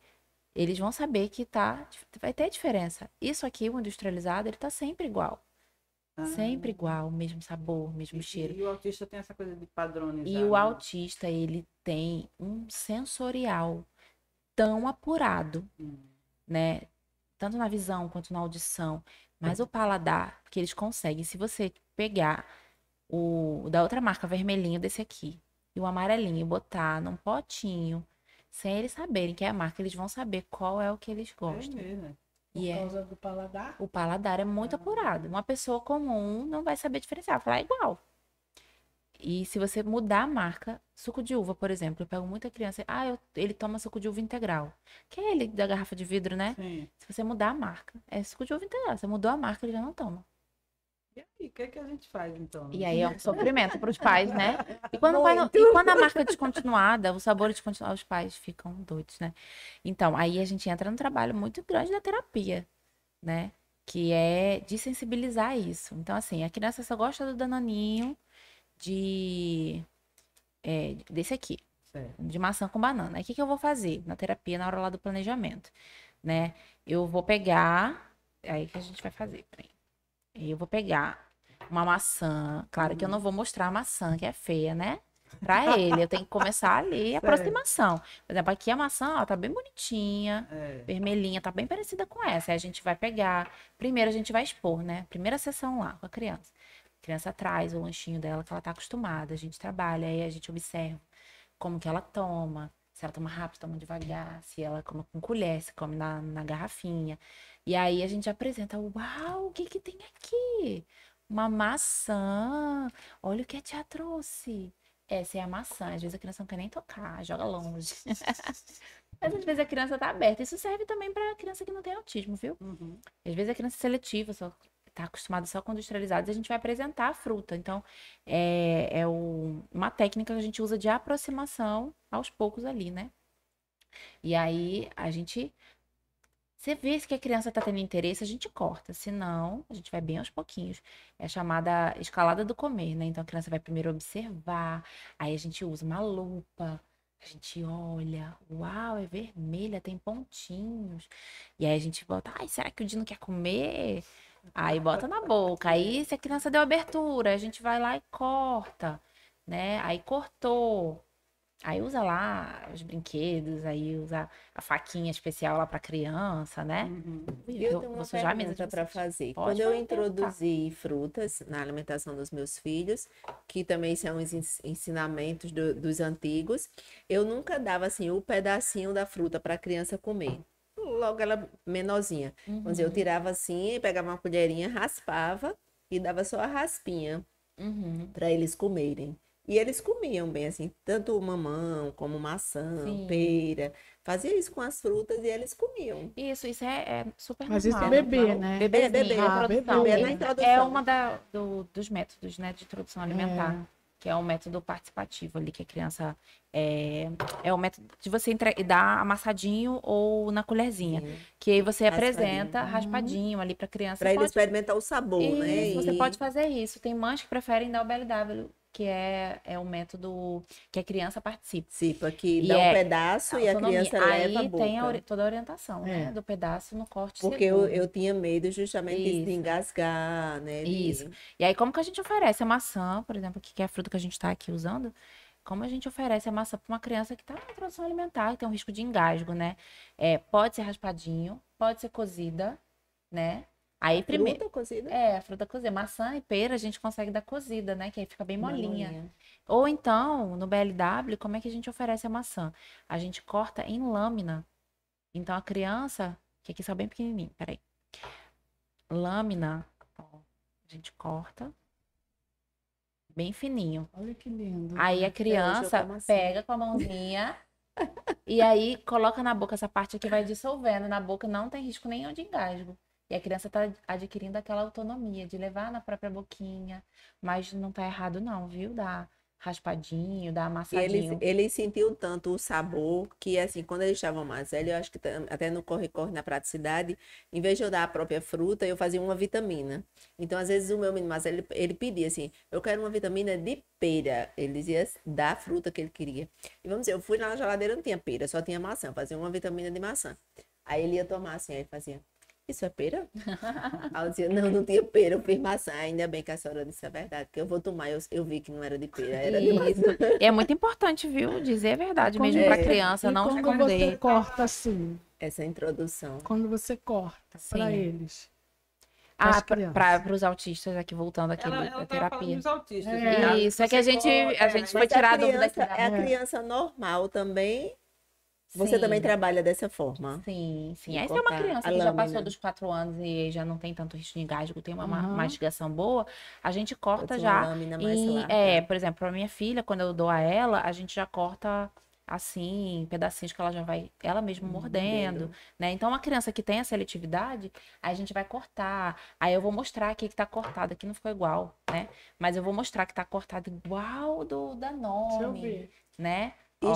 Eles vão saber que vai ter diferença. Isso aqui, o industrializado, ele tá sempre igual. Sempre igual, mesmo sabor, mesmo cheiro. E o autista tem essa coisa de padronizar. E o né? autista, ele tem um sensorial tão apurado, né? Tanto na visão quanto na audição. Mas o paladar, que eles conseguem, se você pegar o da outra marca, vermelhinho desse aqui, e o amarelinho, e botar num potinho, sem eles saberem que é a marca, eles vão saber qual é o que eles É gostam. mesmo. Por E causa do paladar. o paladar é muito apurado. Uma pessoa comum não vai saber diferenciar, vai falar igual. E se você mudar a marca, suco de uva, por exemplo, eu pego muita criança, ele toma suco de uva integral, que é ele da garrafa de vidro, né? Sim. Se você mudar a marca, é suco de uva integral. Você mudou a marca, ele já não toma. E aí, o que é que a gente faz então? E aí é um sofrimento para os pais, né? E quando a marca é descontinuada, o sabor é descontinuado, os pais ficam doidos, né? Então, aí a gente entra num trabalho muito grande da terapia, né? Que é de sensibilizar isso. Então, assim, a criança só gosta do danoninho desse aqui, Certo. de maçã com banana. Aí o que eu vou fazer na terapia, na hora lá do planejamento, né? Eu vou pegar, aí que a gente vai fazer, peraí. Eu vou pegar uma maçã, claro que eu não vou mostrar a maçã, que é feia, né? Pra ele, eu tenho que começar ali a aproximação. Por exemplo, aqui a maçã, ó, tá bem bonitinha, vermelhinha, tá bem parecida com essa. Aí a gente vai pegar, primeiro a gente vai expor, né? Primeira sessão lá com a criança. A criança traz o lanchinho dela que ela tá acostumada, a gente trabalha, aí a gente observa como que ela toma, Se ela toma rápido, toma devagar. Se ela come com colher, se come na garrafinha. E aí a gente apresenta, uau, o que que tem aqui? Uma maçã. Olha o que a tia trouxe. Essa é a maçã. Às vezes a criança não quer nem tocar, joga longe. Mas às vezes a criança tá aberta. Isso serve também para criança que não tem autismo, viu? Uhum. Às vezes a criança é seletiva, só tá acostumada só com industrializados, a gente vai apresentar a fruta. Então, uma técnica que a gente usa de aproximação aos poucos ali, né? E aí a gente. Você vê que a criança está tendo interesse, a gente corta. Se não, a gente vai bem aos pouquinhos. É a chamada escalada do comer, né? Então a criança vai primeiro observar, aí a gente usa uma lupa, a gente olha, uau, é vermelha, tem pontinhos. E aí a gente bota, ai, será que o Dino quer comer? Aí bota na boca. Aí se a criança deu abertura, a gente vai lá e corta, né? Aí cortou. Aí usa lá os brinquedos, aí usa a faquinha especial lá para criança, né? Uhum. Eu tenho uma sujar a mesa de pergunta para vocês. fazer. Pode Quando eu perguntar. introduzi frutas na alimentação dos meus filhos, que também são os ensinamentos dos antigos, eu nunca dava assim o pedacinho da fruta para a criança comer. Logo ela menorzinha. Vamos dizer, eu tirava assim, pegava uma colherinha, raspava e dava só a raspinha Uhum. para eles comerem. E eles comiam bem assim, tanto o mamão como maçã, Sim. pera. Fazia isso com as frutas e eles comiam. Isso é super Mas isso é normal. bebê, né? Bebezinho, bebê. Ah, introdução. bebê. Na introdução. É uma dos métodos, né, de introdução alimentar, que é o método participativo ali, que a criança é o método de você dar amassadinho ou na colherzinha, Sim. que aí você Raspadinho. apresenta raspadinho ali para criança. Para Você ele pode experimentar o sabor, né? Isso, você E pode fazer isso. Tem mães que preferem dar o BLW, que é o método que a criança participa. participa, que E dá um é pedaço e a autonomia. criança leva a Aí tem boca. toda a orientação, né? É. Do pedaço no corte Porque seguro. eu tinha medo justamente de Isso. engasgar, né? Isso. E aí, como que a gente oferece a maçã, por exemplo, que é a fruta que a gente está aqui usando, como a gente oferece a maçã para uma criança que está na introdução alimentar, que tem um risco de engasgo, né? Pode ser raspadinho, pode ser cozida, né? Aí, primeiro. Fruta cozida? A fruta cozida. Maçã e pera a gente consegue dar cozida, né? Que aí fica bem molinha. Molinha. Ou então, no BLW, como é que a gente oferece a maçã? A gente corta em lâmina. Então, a criança, que aqui são bem pequenininho, peraí. Lâmina, ó, a gente corta bem fininho. Olha que lindo. Aí a hoje eu criança como assim. pega com a mãozinha e aí coloca na boca. Essa parte aqui vai dissolvendo na boca, não tem risco nenhum de engasgo. E a criança tá adquirindo aquela autonomia de levar na própria boquinha. Mas não tá errado não, viu? Dá raspadinho, dá E amassadinho. eles sentiam tanto o sabor que, assim, quando eles estavam mais velhos, eu acho que até no corre-corre, na praticidade, em vez de eu dar a própria fruta, eu fazia uma vitamina. Então, às vezes, o meu menino mais velho, ele pedia assim, eu quero uma vitamina de pera. Ele dizia da fruta que ele queria. E vamos dizer, eu fui lá na geladeira, não tinha pera, só tinha maçã. Eu fazia uma vitamina de maçã. Aí ele ia tomar assim, aí ele fazia, isso é pera? Aí eu dizia, não tinha pera, eu fiz maçã. Ainda bem que a senhora disse a verdade, porque eu vou tomar, eu vi que não era de pera, era de maçã. Isso. E é muito importante, viu? Dizer a verdade mesmo Quando- pra criança, E não quando você esconder. corta assim, Essa introdução. quando você corta para Sim. eles. Ah, pras crianças. para os autistas aqui, voltando aqui Ela da tá falando terapia. dos autistas. É. né? Caso Isso, é que você a gente corte, foi Mas tirar a dúvida criança, aqui é a da... criança normal também. Você Sim. também trabalha dessa forma. Sim, sim. De Aí se é uma cortar criança a que já lâmina. passou dos 4 anos e já não tem tanto risco de engasgo, tem uma Aham. mastigação boa, a gente corta Pode ser já. uma lâmina mais E, larga. por exemplo, para minha filha, quando eu dou a ela, a gente já corta assim, pedacinhos que ela já vai, ela mesma mordendo, né? Então, uma criança que tem a seletividade, aí a gente vai cortar. Aí eu vou mostrar aqui que tá cortado, aqui não ficou igual, né? Mas eu vou mostrar que tá cortado igual do Deixa eu Danone, ver. né? E Ó.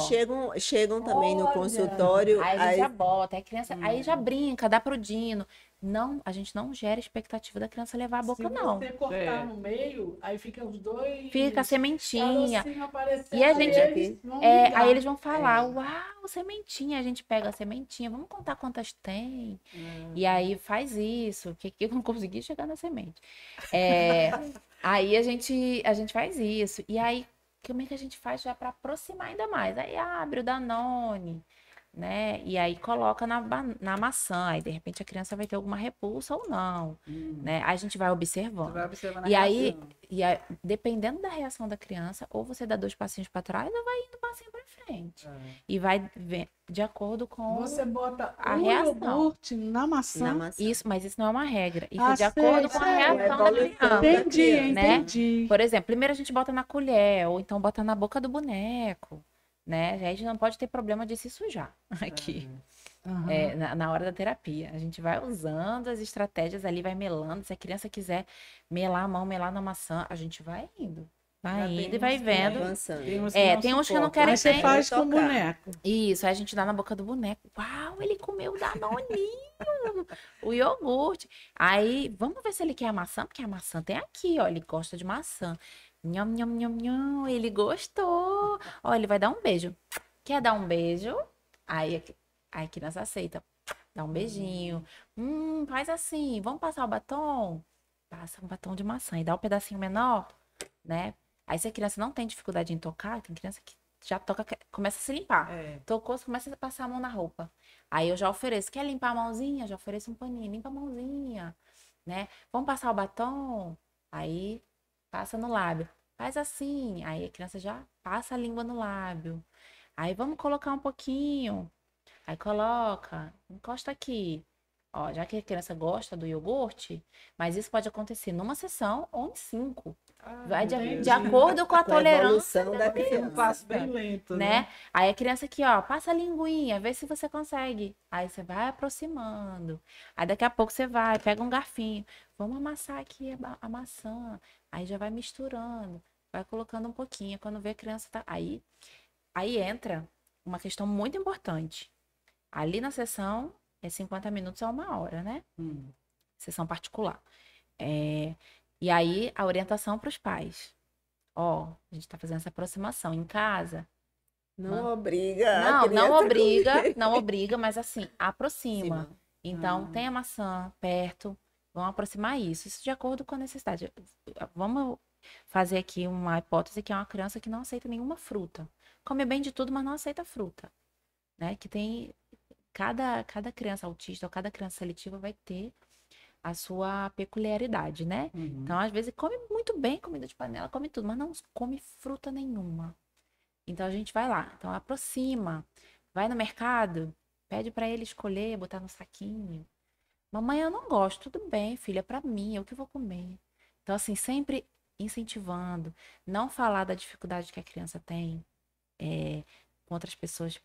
chegam também no Olha! consultório. Aí a gente já as- bota, aí a criança, aí já brinca, dá pro Dino. Não, a gente não gera expectativa da criança levar a boca, Se não. você cortar É. no meio, aí fica os dois. Fica a sementinha. carocinho aparecendo, E a gente- aí eles vão É, ligar. aí eles vão falar, uau, sementinha. A gente pega a sementinha, vamos contar quantas tem. E aí faz isso, que eu não consegui chegar na semente. Aí a gente faz isso. E aí, como é que a gente faz já para aproximar ainda mais? Aí abre o Danone, né? E aí coloca na maçã. Aí, de repente, a criança vai ter alguma repulsa ou não, né? Aí a gente vai Você observando. vai observando a E aí, reação. dependendo da reação da criança, ou você dá 2 passinhos para trás ou vai indo um passinho para frente. É. E vai de acordo com Você bota a o reação. iogurte na maçã. Na maçã. Isso, mas isso não é uma regra. Isso Ah, é de acordo sei, com a sei. reação da Evolução criança. da Entendi, criança, né? entendi. Por exemplo, primeiro a gente bota na colher, ou então bota na boca do boneco, né? A gente não pode ter problema de se sujar aqui. Aham. Na hora da terapia. A gente vai usando as estratégias ali, vai melando. Se a criança quiser melar a mão, melar na maçã, a gente vai indo. Já Vai tem indo e vai uns que vendo. Avançando. Tem uns que não suportam. querem Aí você nem. faz com o tocar. boneco. Isso, aí a gente dá na boca do boneco. Uau, ele comeu o danoninho, o iogurte. Aí, vamos ver se ele quer a maçã, porque a maçã tem aqui, ó. Ele gosta de maçã. Nham, nham, nham, nham, ele gostou. Ó, ele vai dar um beijo. Quer dar um beijo? Aí a criança aceita. Dá um beijinho. Faz assim. Vamos passar o batom? Passa um batom de maçã e dá um pedacinho menor, né? Aí se a criança não tem dificuldade em tocar, tem criança que já toca, começa a se limpar. É. Tocou, você começa a passar a mão na roupa. Aí eu já ofereço. Quer limpar a mãozinha? Já ofereço um paninho. Limpa a mãozinha, né? Vamos passar o batom? Aí passa no lábio. Faz assim. Aí a criança já passa a língua no lábio. Aí vamos colocar um pouquinho. Aí coloca, encosta aqui. Ó, já que a criança gosta do iogurte, mas isso pode acontecer numa sessão ou em 5. Vai de entendi. acordo com a Com a tolerância evolução da Um criança. passo bem lento, né? Aí a criança aqui, ó, passa a linguinha, vê se você consegue. Aí você vai aproximando. Aí daqui a pouco você vai, pega um garfinho. Vamos amassar aqui a maçã. Aí já vai misturando, vai colocando um pouquinho. Quando vê a criança tá aí entra uma questão muito importante. Ali na sessão é 50 minutos a 1 hora, né? Sessão particular. E aí a orientação para os pais. Ó, a gente tá fazendo essa aproximação em casa. Não obriga a Não criança obriga, a comer. não obriga, mas assim, aproxima. Sim. Então, tem a maçã perto, vamos aproximar isso de acordo com a necessidade. Vamos fazer aqui uma hipótese que é uma criança que não aceita nenhuma fruta. Come bem de tudo, mas não aceita fruta, né? Que tem cada criança autista ou cada criança seletiva vai ter a sua peculiaridade, né? Então, às vezes, come muito bem comida de panela, come tudo, mas não come fruta nenhuma. Então, a gente vai lá. Então, aproxima. Vai no mercado, pede para ele escolher, botar no saquinho. Mamãe, eu não gosto. Tudo bem, filha, é para mim, eu que vou comer. Então, assim, sempre incentivando. Não falar da dificuldade que a criança tem com outras pessoas.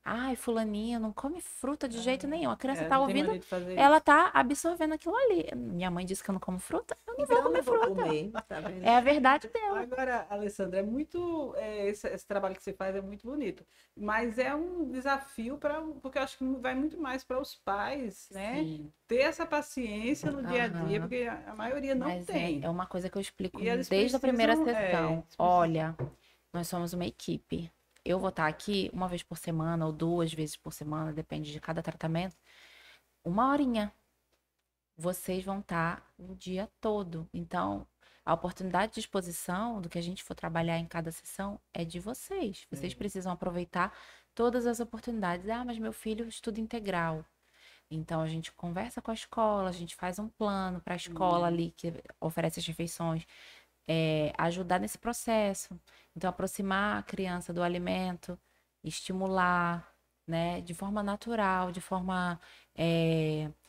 Ai, fulaninha, não come fruta de jeito nenhum. A criança tá ouvindo, ela tá absorvendo aquilo ali. Minha mãe disse que eu não como fruta, eu não vou comer fruta. Tá vendo? É a verdade dela. Agora, Alessandra, é muito. Esse trabalho que você faz é muito bonito. Mas é um desafio porque eu acho que vai muito mais para os pais, né? Sim. Ter essa paciência no dia a dia, Aham. porque a maioria não Mas tem. é uma coisa que eu explico E eles desde a primeira precisam, sessão. eles precisam- Olha, nós somos uma equipe. Eu vou estar aqui 1 vez por semana ou 2 vezes por semana, depende de cada tratamento. 1 horinha. Vocês vão estar o dia todo. Então, a oportunidade de exposição do que a gente for trabalhar em cada sessão é de vocês. Vocês precisam aproveitar todas as oportunidades. Ah, mas meu filho estuda integral. Então, a gente conversa com a escola, a gente faz um plano para a escola ali que oferece as refeições, ajudar nesse processo. Então, aproximar a criança do alimento, estimular, né, de forma natural, de forma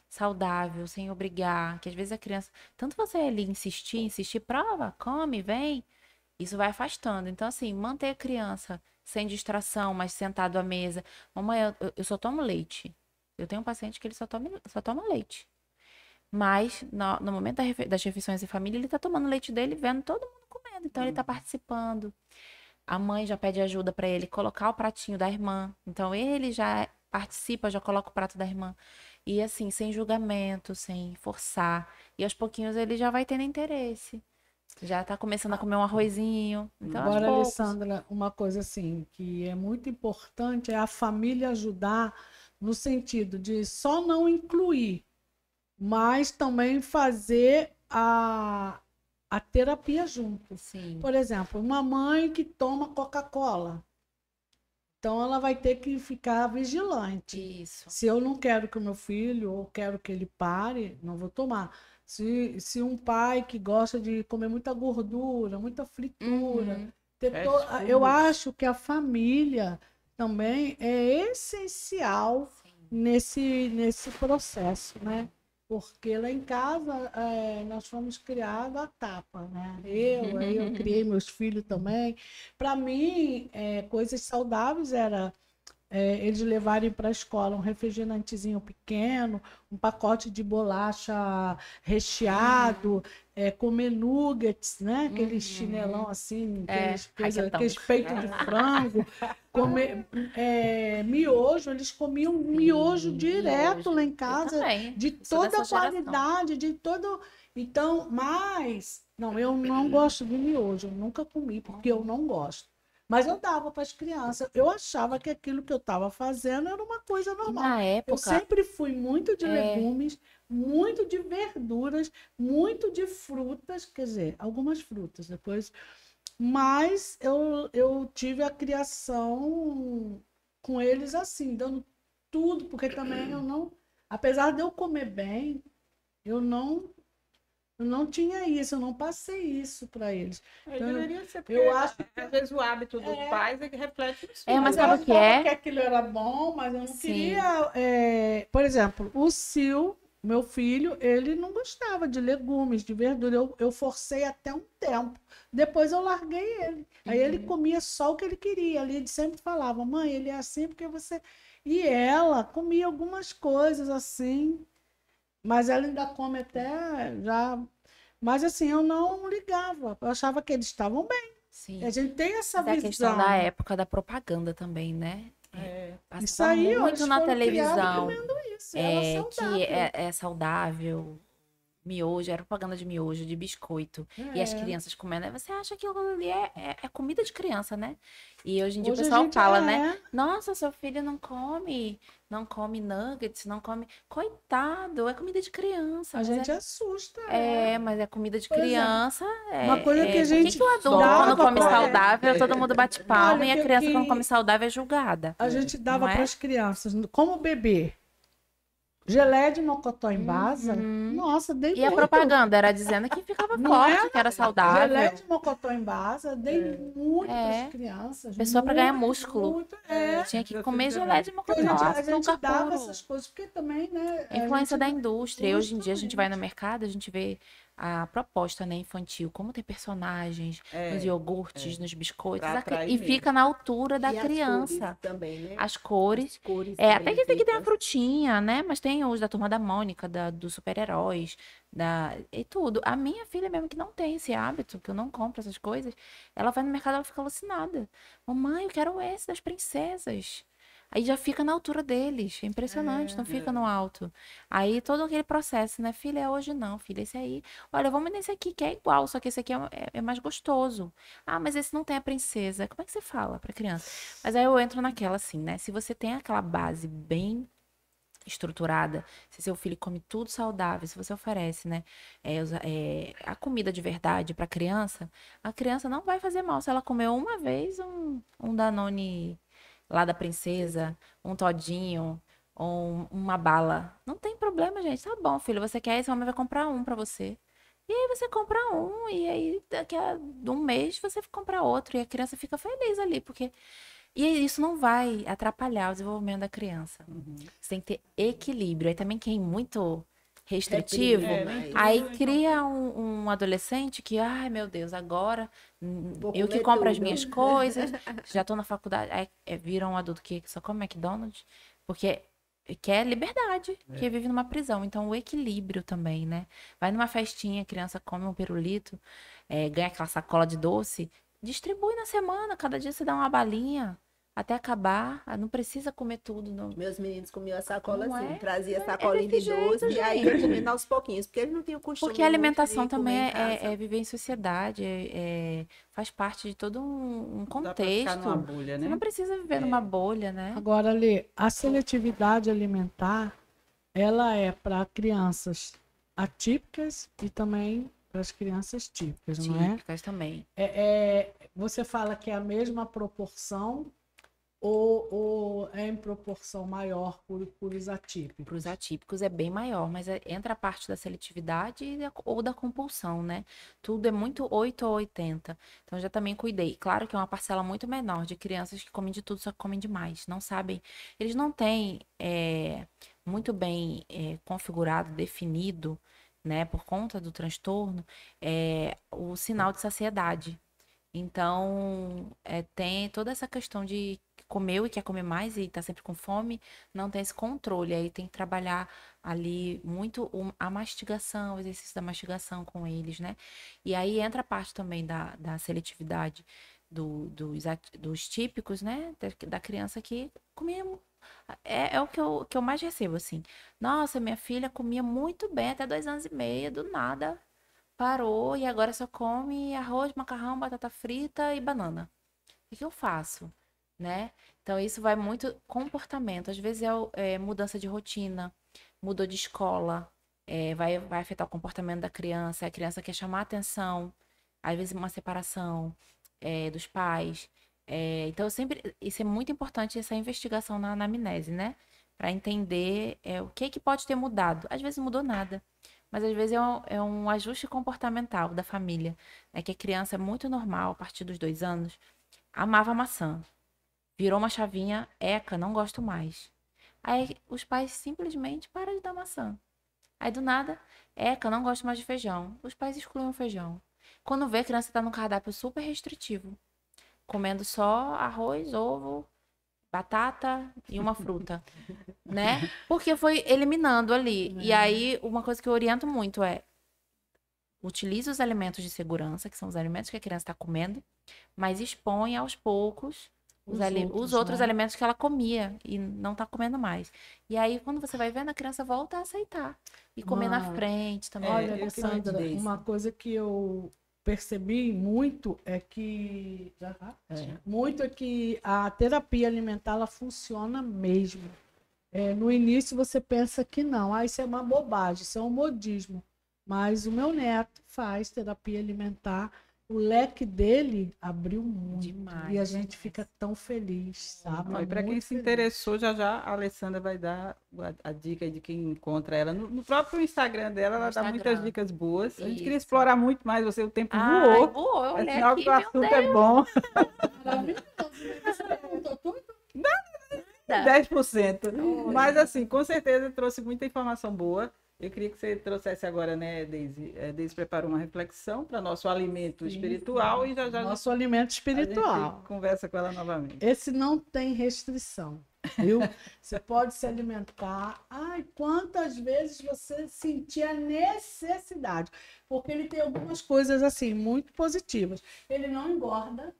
saudável, sem obrigar. Que às vezes a criança, tanto você ali insistir, prova, come, vem, isso vai afastando. Então, assim, manter a criança sem distração, mas sentado à mesa. Mamãe, eu só tomo leite. Eu tenho um paciente que ele só toma leite. Mas no momento das refeições em família, ele tá tomando leite dele, vendo todo mundo comendo. Então, ele tá participando. A mãe já pede ajuda para ele colocar o pratinho da irmã. Então, ele já participa, já coloca o prato da irmã. E assim, sem julgamento, sem forçar. E aos pouquinhos ele já vai tendo interesse. Já tá começando a comer um arrozinho. Então, aos Agora, poucos. Alessandra, uma coisa assim que é muito importante é a família ajudar no sentido de só não incluir, mas também fazer a terapia junto. Sim. Por exemplo, uma mãe que toma Coca-Cola. Então, ela vai ter que ficar vigilante. Isso. Se eu não quero que o meu filho, ou quero que ele pare, não vou tomar. Se um pai que gosta de comer muita gordura, muita fritura, Uhum. Fast eu food. acho que a família também é essencial Sim. nesse processo, né? Porque lá em casa nós fomos criados à tapa, né? Aí eu criei meus filhos também. Para mim, coisas saudáveis era eles levarem para a escola um refrigerantezinho pequeno, um pacote de bolacha recheado, comer nuggets, né? Aquele chinelão assim, aqueles peitos de frango, comer miojo, eles comiam miojo direto lá em Eu casa, também. de Eu sou toda dessa a geração. qualidade, de todo. Então, mas, não, eu não gosto de miojo, eu nunca comi, porque eu não gosto. Mas eu dava para as crianças. Eu achava que aquilo que eu estava fazendo era uma coisa normal. Na Eu época, sempre fui muito de legumes, muito de verduras, muito de frutas, quer dizer, algumas frutas depois. Mas eu tive a criação com eles assim, dando tudo, porque também eu não. Apesar de eu comer bem, eu não tinha isso, eu não passei isso para eles. Aí Então, deveria ser, porque eu acho às vezes o hábito dos pais é que reflete nos É, mas filhos. sabe eu o que achava é? que aquilo era bom, mas eu não Sim. queria. Por exemplo, o Sil, meu filho, ele não gostava de legumes, de verdura. Eu forcei até um tempo. Depois eu larguei ele. Aí ele comia só o que ele queria. Ali ele sempre falava, mãe, ele é assim porque você. E ela comia algumas coisas assim, mas ela ainda come até já. Mas assim, eu não ligava. Eu achava que eles estavam bem. Sim. A gente tem essa Mas é a questão da visão. época da propaganda também, né? Isso Passava aí, ó, muito eles na foram criados televisão. comendo isso. Ela Que saudável. é saudável. Miojo, era propaganda de miojo, de biscoito. E as crianças comendo. Aí você acha que aquilo ali é comida de criança, né? E hoje em dia Hoje o a pessoal gente fala, né? Nossa, seu filho não come nuggets, não come. Coitado, é comida de criança. A Mas gente assusta. mas é comida de Por exemplo, criança. uma coisa que a Por que gente que o adulto, dava quando come pra- saudável, todo mundo bate palma Olha, e a criança, quando come saudável, é julgada? a gente dava Não é? para as crianças, como bebê, geleia de mocotó em basa. Nossa, dei E a muito. propaganda era dizendo que ficava Não forte, era? que era Geleia saudável. de mocotó em basa, dei muito para as crianças. Pessoa para ganhar muito, músculo. muito. Tinha que meu comer filho geleia de Porque mocotó, a gente açúcar dava puro. essas coisas, porque também, né? A influência da gente- indústria. E hoje em dia a gente vai no Justamente. mercado, a gente vê a proposta, né, infantil, como tem personagens nos iogurtes, nos biscoitos, Pra atrair e mesmo. fica na altura da E as criança. cores também, né? As cores. As cores Até que esse aqui tem a bonitas. frutinha, né? Mas tem os da Turma da Mônica, dos super-heróis, e tudo. A minha filha mesmo que não tem esse hábito, que eu não compro essas coisas, ela vai no mercado, ela fica alucinada. Mamãe, eu quero esse das princesas. Aí já fica na altura deles. É impressionante, não fica no alto. Aí todo aquele processo, né? Filha, hoje não, filha, esse aí. Olha, vamos nesse aqui que é igual, só que esse aqui é mais gostoso. Ah, mas esse não tem a princesa. Como é que você fala pra criança? Mas aí eu entro naquela assim, né? Se você tem aquela base bem estruturada, se seu filho come tudo saudável, se você oferece, né, a comida de verdade para a criança não vai fazer mal. Se ela comer uma vez um Danone lá da princesa, um todinho, uma bala, não tem problema, gente. Tá bom, filho, você quer esse, a mamãe vai comprar um para você. E aí você compra um, e aí daqui a um mês você compra outro, e a criança fica feliz ali, porque e isso não vai atrapalhar o desenvolvimento da criança. Você tem que ter equilíbrio. Aí também quem é muito restritivo, Reprime, aí mas- cria um adolescente que, ai meu Deus, agora Vou eu que comer compro as tudo. minhas coisas, já tô na faculdade, aí vira um adulto que só come McDonald's, porque quer liberdade, que vive numa prisão. Então o equilíbrio também, né? Vai numa festinha, a criança come um pirulito, ganha aquela sacola de doce, distribui na semana, cada dia você dá uma balinha. Até acabar, não precisa comer tudo. Não. Meus meninos comiam a sacola Não assim, é? trazia É sacolinha desse de doce, jeito, e aí gente. ia comendo aos pouquinhos, porque eles não tinham costume Porque a muito alimentação de também comer em casa. é viver em sociedade, faz parte de todo um Dá pra ficar contexto. numa bolha, Você né? não precisa viver numa bolha, né? Agora, Lê, a seletividade alimentar, ela é para crianças atípicas e também para as crianças típicas, não é? Típicas também. Você fala que é a mesma proporção ou é em proporção maior por os Para atípicos? os atípicos é bem maior, mas entra a parte da seletividade ou da compulsão, né? Tudo é muito 8 ou 80. Então, eu já também cuidei. Claro que é uma parcela muito menor de crianças que comem de tudo, só que comem demais. Não sabem, eles não têm muito bem configurado, definido, né, por conta do transtorno, o sinal de saciedade. Então, tem toda essa questão de que comeu e quer comer mais e tá sempre com fome, não tem esse controle. Aí tem que trabalhar ali muito a mastigação, o exercício da mastigação com eles, né? E aí entra a parte também da seletividade dos típicos, né? Da criança que comia. É o que eu mais recebo, assim. Nossa, minha filha comia muito bem até 2 anos e meio, do nada parou e agora só come arroz, macarrão, batata frita e banana. O que que eu faço? Né? Então, isso vai muito comportamento. Às vezes é mudança de rotina, mudou de escola, vai afetar o comportamento da criança. A criança quer chamar atenção, às vezes uma separação dos pais. Então, isso é muito importante, essa investigação na anamnese, né? Para entender o que pode ter mudado. Às vezes não mudou nada. Mas às vezes é um ajuste comportamental da família. É que a criança é muito normal, a partir dos 2 anos, amava maçã. Virou uma chavinha, eca, não gosto mais. Aí os pais simplesmente param de dar maçã. Aí do nada, eca, não gosto mais de feijão. Os pais excluem o feijão. Quando vê, a criança está num cardápio super restritivo, comendo só arroz, ovo, batata e uma fruta, né? Porque foi eliminando ali. E aí, uma coisa que eu oriento muito utilize os alimentos de segurança, que são os alimentos que a criança está comendo, mas expõe aos poucos os outros né? alimentos que ela comia e não está comendo mais. E aí, quando você vai vendo, a criança volta a aceitar. E comer na frente também. Olha, eu Alessandra, acreditei, sim. uma coisa que eu percebi muito é que muito é que a terapia alimentar ela funciona mesmo. No início você pensa que não, isso é uma bobagem, isso é um modismo. Mas o meu neto faz terapia alimentar, o leque dele abriu muito. Demais, E a gente fica tão feliz, sabe? E para quem Muito se feliz. interessou, já a Alessandra vai dar a dica aí de quem encontra ela. No próprio Instagram dela, ela dá muitas Instagram. dicas boas. A gente queria Isso. explorar muito mais você, o tempo Ai, voou. voou, eu É olhei sinal aqui, que o meu assunto Deus. é bom. Maravilhoso, né? Você perguntou tudo? 10%. Mas, assim, com certeza trouxe muita informação boa. Eu queria que você trouxesse agora, né, Deise? Deise preparou uma reflexão para nosso alimento espiritual e já Nosso alimento a espiritual. gente conversa com ela novamente. Esse não tem restrição, viu? Você pode se alimentar. Ai, quantas vezes você sentir a necessidade? Porque ele tem algumas coisas assim muito positivas. Ele não engorda,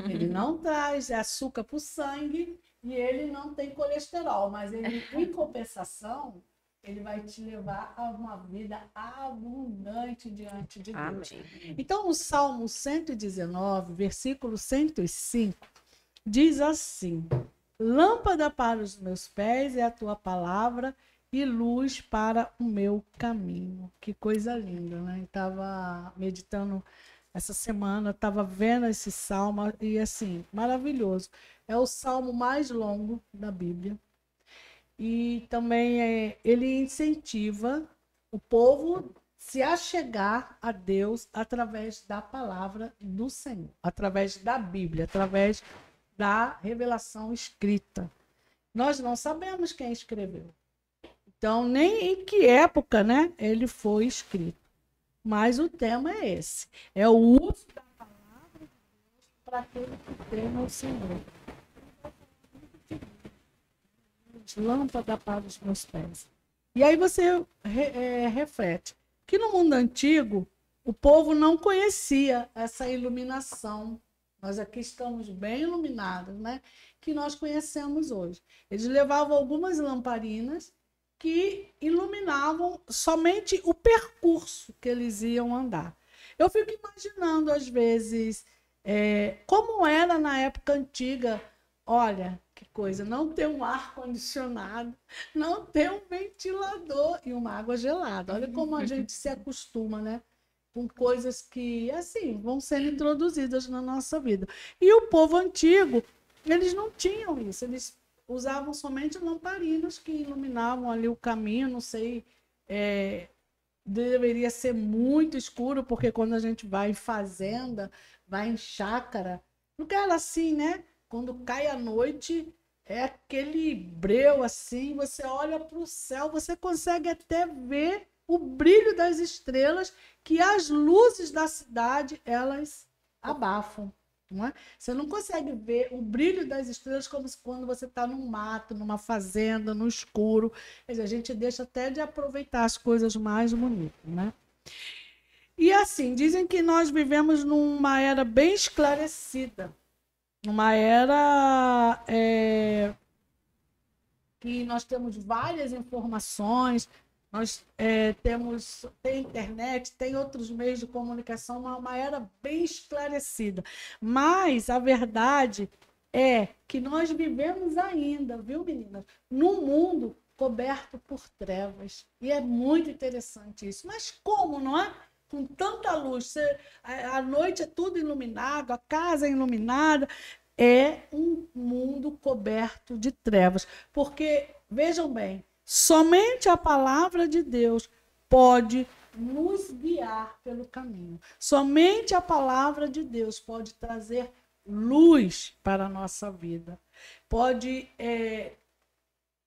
ele não traz açúcar para o sangue e ele não tem colesterol, mas ele, em compensação, ele vai te levar a uma vida abundante diante de Deus. Amém. Então, o Salmo 119, versículo 105, diz assim: lâmpada para os meus pés é a tua palavra e luz para o meu caminho. Que coisa linda, né? Estava meditando essa semana, estava vendo esse salmo e assim, maravilhoso. É o salmo mais longo da Bíblia. E também ele incentiva o povo se achegar a Deus através da palavra do Senhor, através da Bíblia, através da revelação escrita. Nós não sabemos quem escreveu. Então, nem em que época, né, ele foi escrito. Mas o tema é esse. É o uso da palavra de Deus para aquele que teme ao Senhor. Lâmpada para os meus pés. E aí você reflete que no mundo antigo o povo não conhecia essa iluminação. Nós aqui estamos bem iluminados, né? Que nós conhecemos hoje. Eles levavam algumas lamparinas que iluminavam somente o percurso que eles iam andar. Eu fico imaginando, às vezes, como era na época antiga. Olha, que coisa, não ter um ar-condicionado, não ter um ventilador e uma água gelada. Olha como a gente se acostuma, né? Com coisas que, assim, vão sendo introduzidas na nossa vida. E o povo antigo eles não tinham isso, eles usavam somente lamparinas que iluminavam ali o caminho, não sei, deveria ser muito escuro, porque quando a gente vai em fazenda, vai em chácara, lugar assim, né? Quando cai a noite, é aquele breu assim, você olha para o céu, você consegue até ver o brilho das estrelas, que as luzes da cidade, elas abafam. Não é? Você não consegue ver o brilho das estrelas como quando você está num mato, numa fazenda, no escuro. Quer dizer, a gente deixa até de aproveitar as coisas mais bonitas, né? E assim, dizem que nós vivemos numa era bem esclarecida, uma era que nós temos várias informações, nós tem internet, tem outros meios de comunicação, uma era bem esclarecida. Mas a verdade é que nós vivemos ainda, viu, meninas, num mundo coberto por trevas. E é muito interessante isso. Mas como, não é? Com tanta luz, à noite é tudo iluminado, a casa é iluminada, é um mundo coberto de trevas. Porque, vejam bem, somente a palavra de Deus pode nos guiar pelo caminho. Somente a palavra de Deus pode trazer luz para a nossa vida. Pode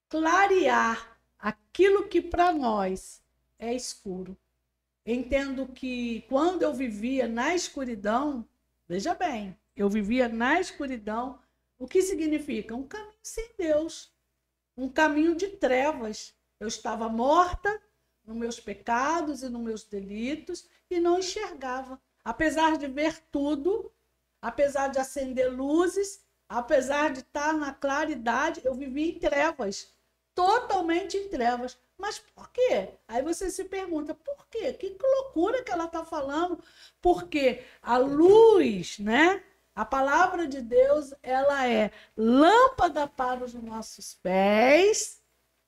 clarear aquilo que para nós é escuro. Entendo que quando eu vivia na escuridão, veja bem, eu vivia na escuridão, o que significa? Um caminho sem Deus, um caminho de trevas. Eu estava morta nos meus pecados e nos meus delitos e não enxergava. Apesar de ver tudo, apesar de acender luzes, apesar de estar na claridade, eu vivia em trevas, totalmente em trevas. Mas por quê? Aí você se pergunta, por quê? Que loucura que ela está falando? Porque a luz, né? A palavra de Deus, ela é lâmpada para os nossos pés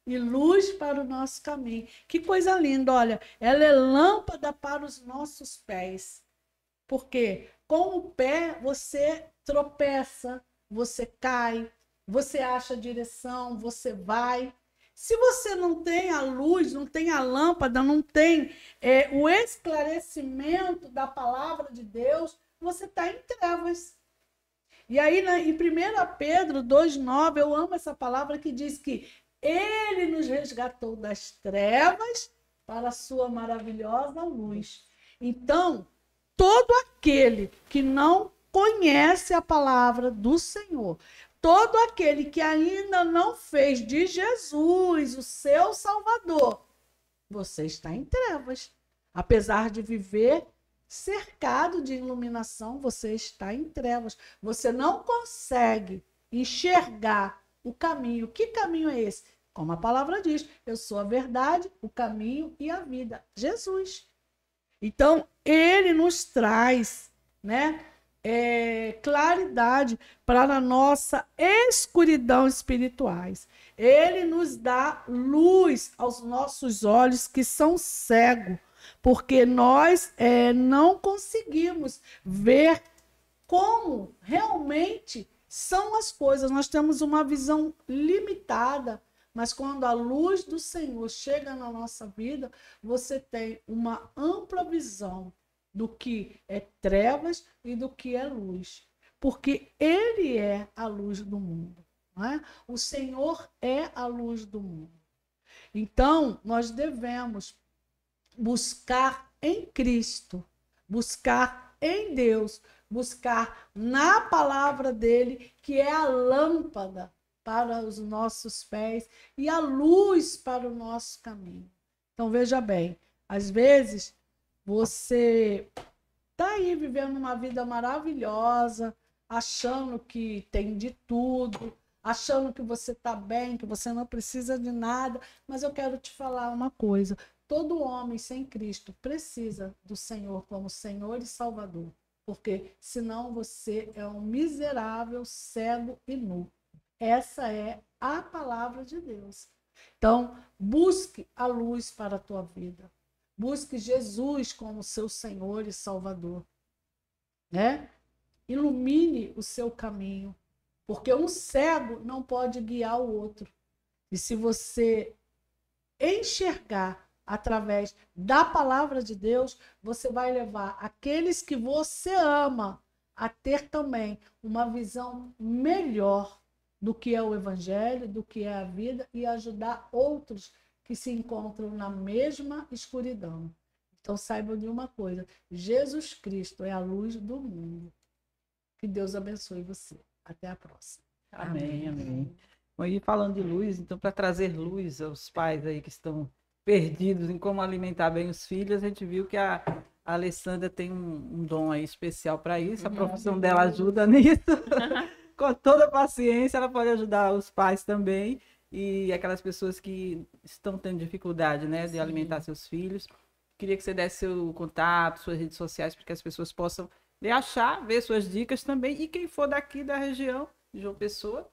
e luz para o nosso caminho. Que coisa linda, olha, ela é lâmpada para os nossos pés. Porque com o pé você tropeça, você cai, você acha direção, você vai. Se você não tem a luz, não tem a lâmpada, não tem o esclarecimento da palavra de Deus, você está em trevas. E aí, em 1 Pedro 2,9, eu amo essa palavra que diz que ele nos resgatou das trevas para a sua maravilhosa luz. Então, todo aquele que não conhece a palavra do Senhor, todo aquele que ainda não fez de Jesus o seu Salvador, você está em trevas. Apesar de viver cercado de iluminação, você está em trevas. Você não consegue enxergar o caminho. Que caminho é esse? Como a palavra diz, eu sou a verdade, o caminho e a vida. Jesus. Então, ele nos traz, né, claridade para a nossa escuridão espirituais. Ele nos dá luz aos nossos olhos que são cegos, porque nós não conseguimos ver como realmente são as coisas. Nós temos uma visão limitada, mas quando a luz do Senhor chega na nossa vida, você tem uma ampla visão do que é trevas e do que é luz. Porque ele é a luz do mundo. Não é? O Senhor é a luz do mundo. Então, nós devemos buscar em Cristo, buscar em Deus, buscar na palavra dele, que é a lâmpada para os nossos pés e a luz para o nosso caminho. Então, veja bem, às vezes você está aí vivendo uma vida maravilhosa, achando que tem de tudo, achando que você está bem, que você não precisa de nada, mas eu quero te falar uma coisa. Todo homem sem Cristo precisa do Senhor como Senhor e Salvador, porque senão você é um miserável, cego e nu. Essa é a palavra de Deus. Então, busque a luz para a tua vida. Busque Jesus como seu Senhor e Salvador. Né? Ilumine o seu caminho. Porque um cego não pode guiar o outro. E se você enxergar através da palavra de Deus, você vai levar aqueles que você ama a ter também uma visão melhor do que é o evangelho, do que é a vida e ajudar outros que se encontram na mesma escuridão. Então saibam de uma coisa, Jesus Cristo é a luz do mundo. Que Deus abençoe você. Até a próxima. Amém, amém. Bom, e falando de luz, então, para trazer luz aos pais aí que estão perdidos em como alimentar bem os filhos, a gente viu que a Alessandra tem um dom aí especial para isso, a profissão dela ajuda nisso. Com toda a paciência, ela pode ajudar os pais também e aquelas pessoas que estão tendo dificuldade, né, de alimentar seus filhos. Queria que você desse seu contato, suas redes sociais, para que as pessoas possam lhe achar, ver suas dicas também. E quem for daqui da região de João Pessoa,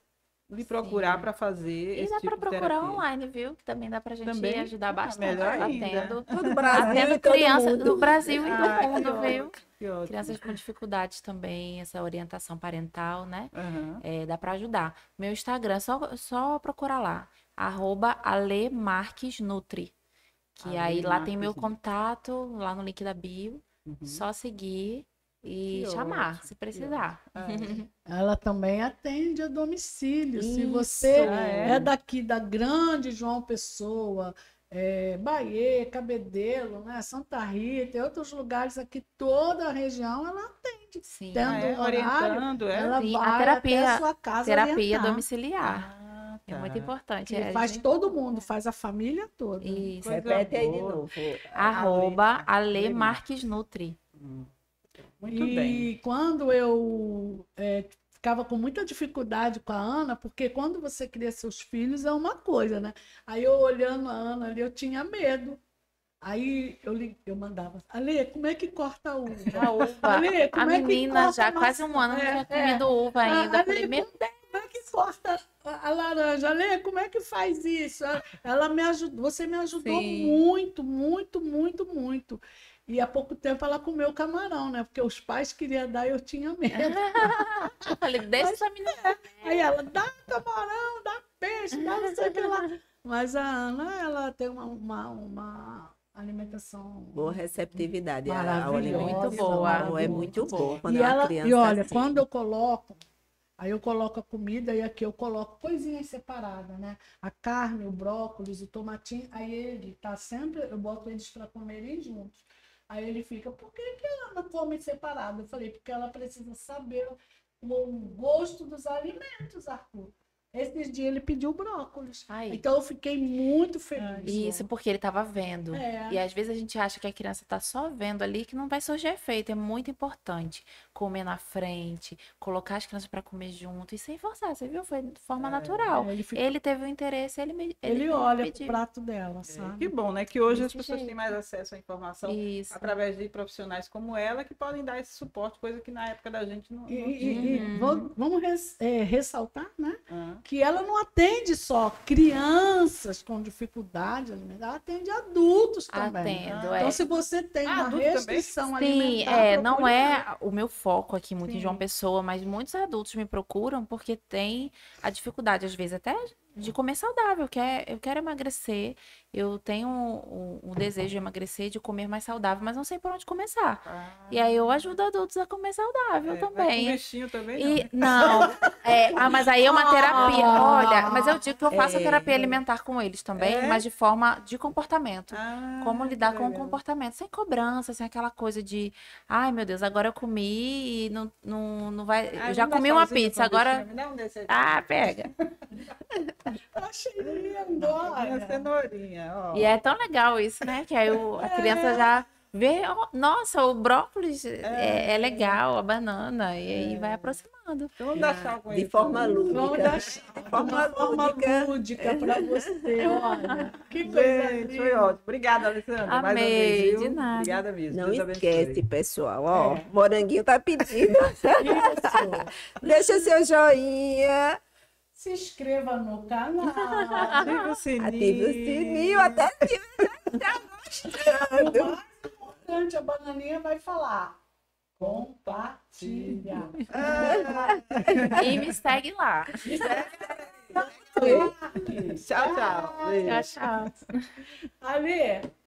lhe procurar para fazer E esse dá tipo para de procurar terapia. online, viu? Que também dá pra gente Também? ajudar bastante. Melhor Tá ainda. tendo, Todo Brasil tendo e todo criança mundo. do Brasil e do Ah, mundo, que viu? ótimo, que ótimo. Crianças com dificuldades também, essa orientação parental, né? Aham. Dá para ajudar. Meu Instagram, só procurar lá, @alemarquesnutri. Que aí lá tem meu Alemarques. contato, lá no link da bio. Uhum. Só seguir e Que chamar, ótimo, se precisar. Ela também atende a domicílio. Se Isso. você Ah, é daqui da grande João Pessoa, Bahia, Cabedelo, né, Santa Rita e outros lugares aqui, toda a região, ela atende. Sim. Tendo Ah, horário, orientando, é? ela Sim, vai a terapia, até a sua casa terapia orientar. domiciliar. Ah, É muito tá. importante. Que faz todo mundo, faz a família toda. Isso. Coisa Repete aí de boa. novo. @alemarquesnutri. Muito E bem. quando eu ficava com muita dificuldade com a Ana, porque quando você cria seus filhos é uma coisa, né? Aí eu olhando a Ana ali, eu tinha medo. Aí eu mandava, Ale, como é que corta a uva? A uva. Ale, A como é que menina corta já a quase maçã? um ano não tinha comido uva ainda. Ale, Falei, meu como é que corta a laranja? Ale, como é que faz isso? Ela me ajudou, você me ajudou Sim. muito, muito, muito, muito. E há pouco tempo ela comeu camarão, né? Porque os pais queriam dar e eu tinha medo. Eu falei, deixa essa menina. Aí ela, dá camarão, dá peixe, dá não sei o que lá. Mas a Ana, ela tem uma alimentação Boa receptividade ao maravilhosa. alimento. Muito boa. É muito bom quando E, é uma ela, criança e olha, assim. quando eu coloco, aí eu coloco a comida e aqui eu coloco coisinhas separadas, né? A carne, o brócolis, o tomatinho, aí ele tá sempre, eu boto eles para comerem juntos. Aí ele fica, por que ela não come separado? Eu falei, porque ela precisa saber o gosto dos alimentos, Arthur. Esses dias ele pediu brócolis. Aí. Então eu fiquei muito feliz. Isso porque ele estava vendo. É. E às vezes a gente acha que a criança está só vendo ali que não vai surgir efeito. É muito importante comer na frente, colocar as crianças para comer junto e sem forçar. Você viu? Foi de forma natural. Ele fica- Ele teve o interesse, ele Ele olha pro pediu. prato dela, sabe? Que bom, né? Que hoje Desse as pessoas jeito. têm mais acesso à informação Isso. através de profissionais como ela que podem dar esse suporte, coisa que na época da gente não tinha. E vamos ressaltar, né? Ah, Que ela não atende só crianças com dificuldade alimentar, ela atende adultos também. Atendo, Então, se você tem uma Adulto também? restrição Sim, alimentar, não procure é o meu foco aqui muito em Sim. João Pessoa, mas muitos adultos me procuram porque tem a dificuldade, às vezes, até de comer saudável. Eu quero emagrecer, eu tenho o desejo de emagrecer, de comer mais saudável, mas não sei por onde começar. E aí eu ajudo adultos a comer saudável Vai com também. mexinho também, E não, mas aí é uma terapia. Olha, mas eu digo que eu faço a É. terapia alimentar com eles também, É? mas de forma de comportamento. Ah, Como que lidar com o legal. comportamento, sem cobrança, sem aquela coisa de, ai meu Deus, agora eu comi e não vai. Ah, Eu já vamos dar comi uma salzinho pizza, com agora. bichinho. Me dá um desse aí. Ah, pega. Eu achei lindo, Minha olha. cenourinha, ó. E é tão legal isso, né? Que aí a criança já vê, ó, nossa, o brócolis é legal, a banana, e aí vai aproximando. Então vamos dar tchau com ele. De forma lúdica. Vamos dar De forma uma forma lúdica. lúdica para você, olha. Que coisa Gente, linda. foi ótimo. Obrigada, Alessandra. Mais uma Amei, vez, viu? de nada. Obrigada mesmo. Não Deus abençoe. esquece, pessoal. Ó, Moranguinho tá pedindo. Isso. Deixa seu joinha. Se inscreva no canal. Ativa o sininho. Ative o sininho. Até que já tá O gostando. mais importante, a bananinha vai falar. compartilha. E me segue lá. Tchau, tchau. Beijo. Tchau, tchau. Ali,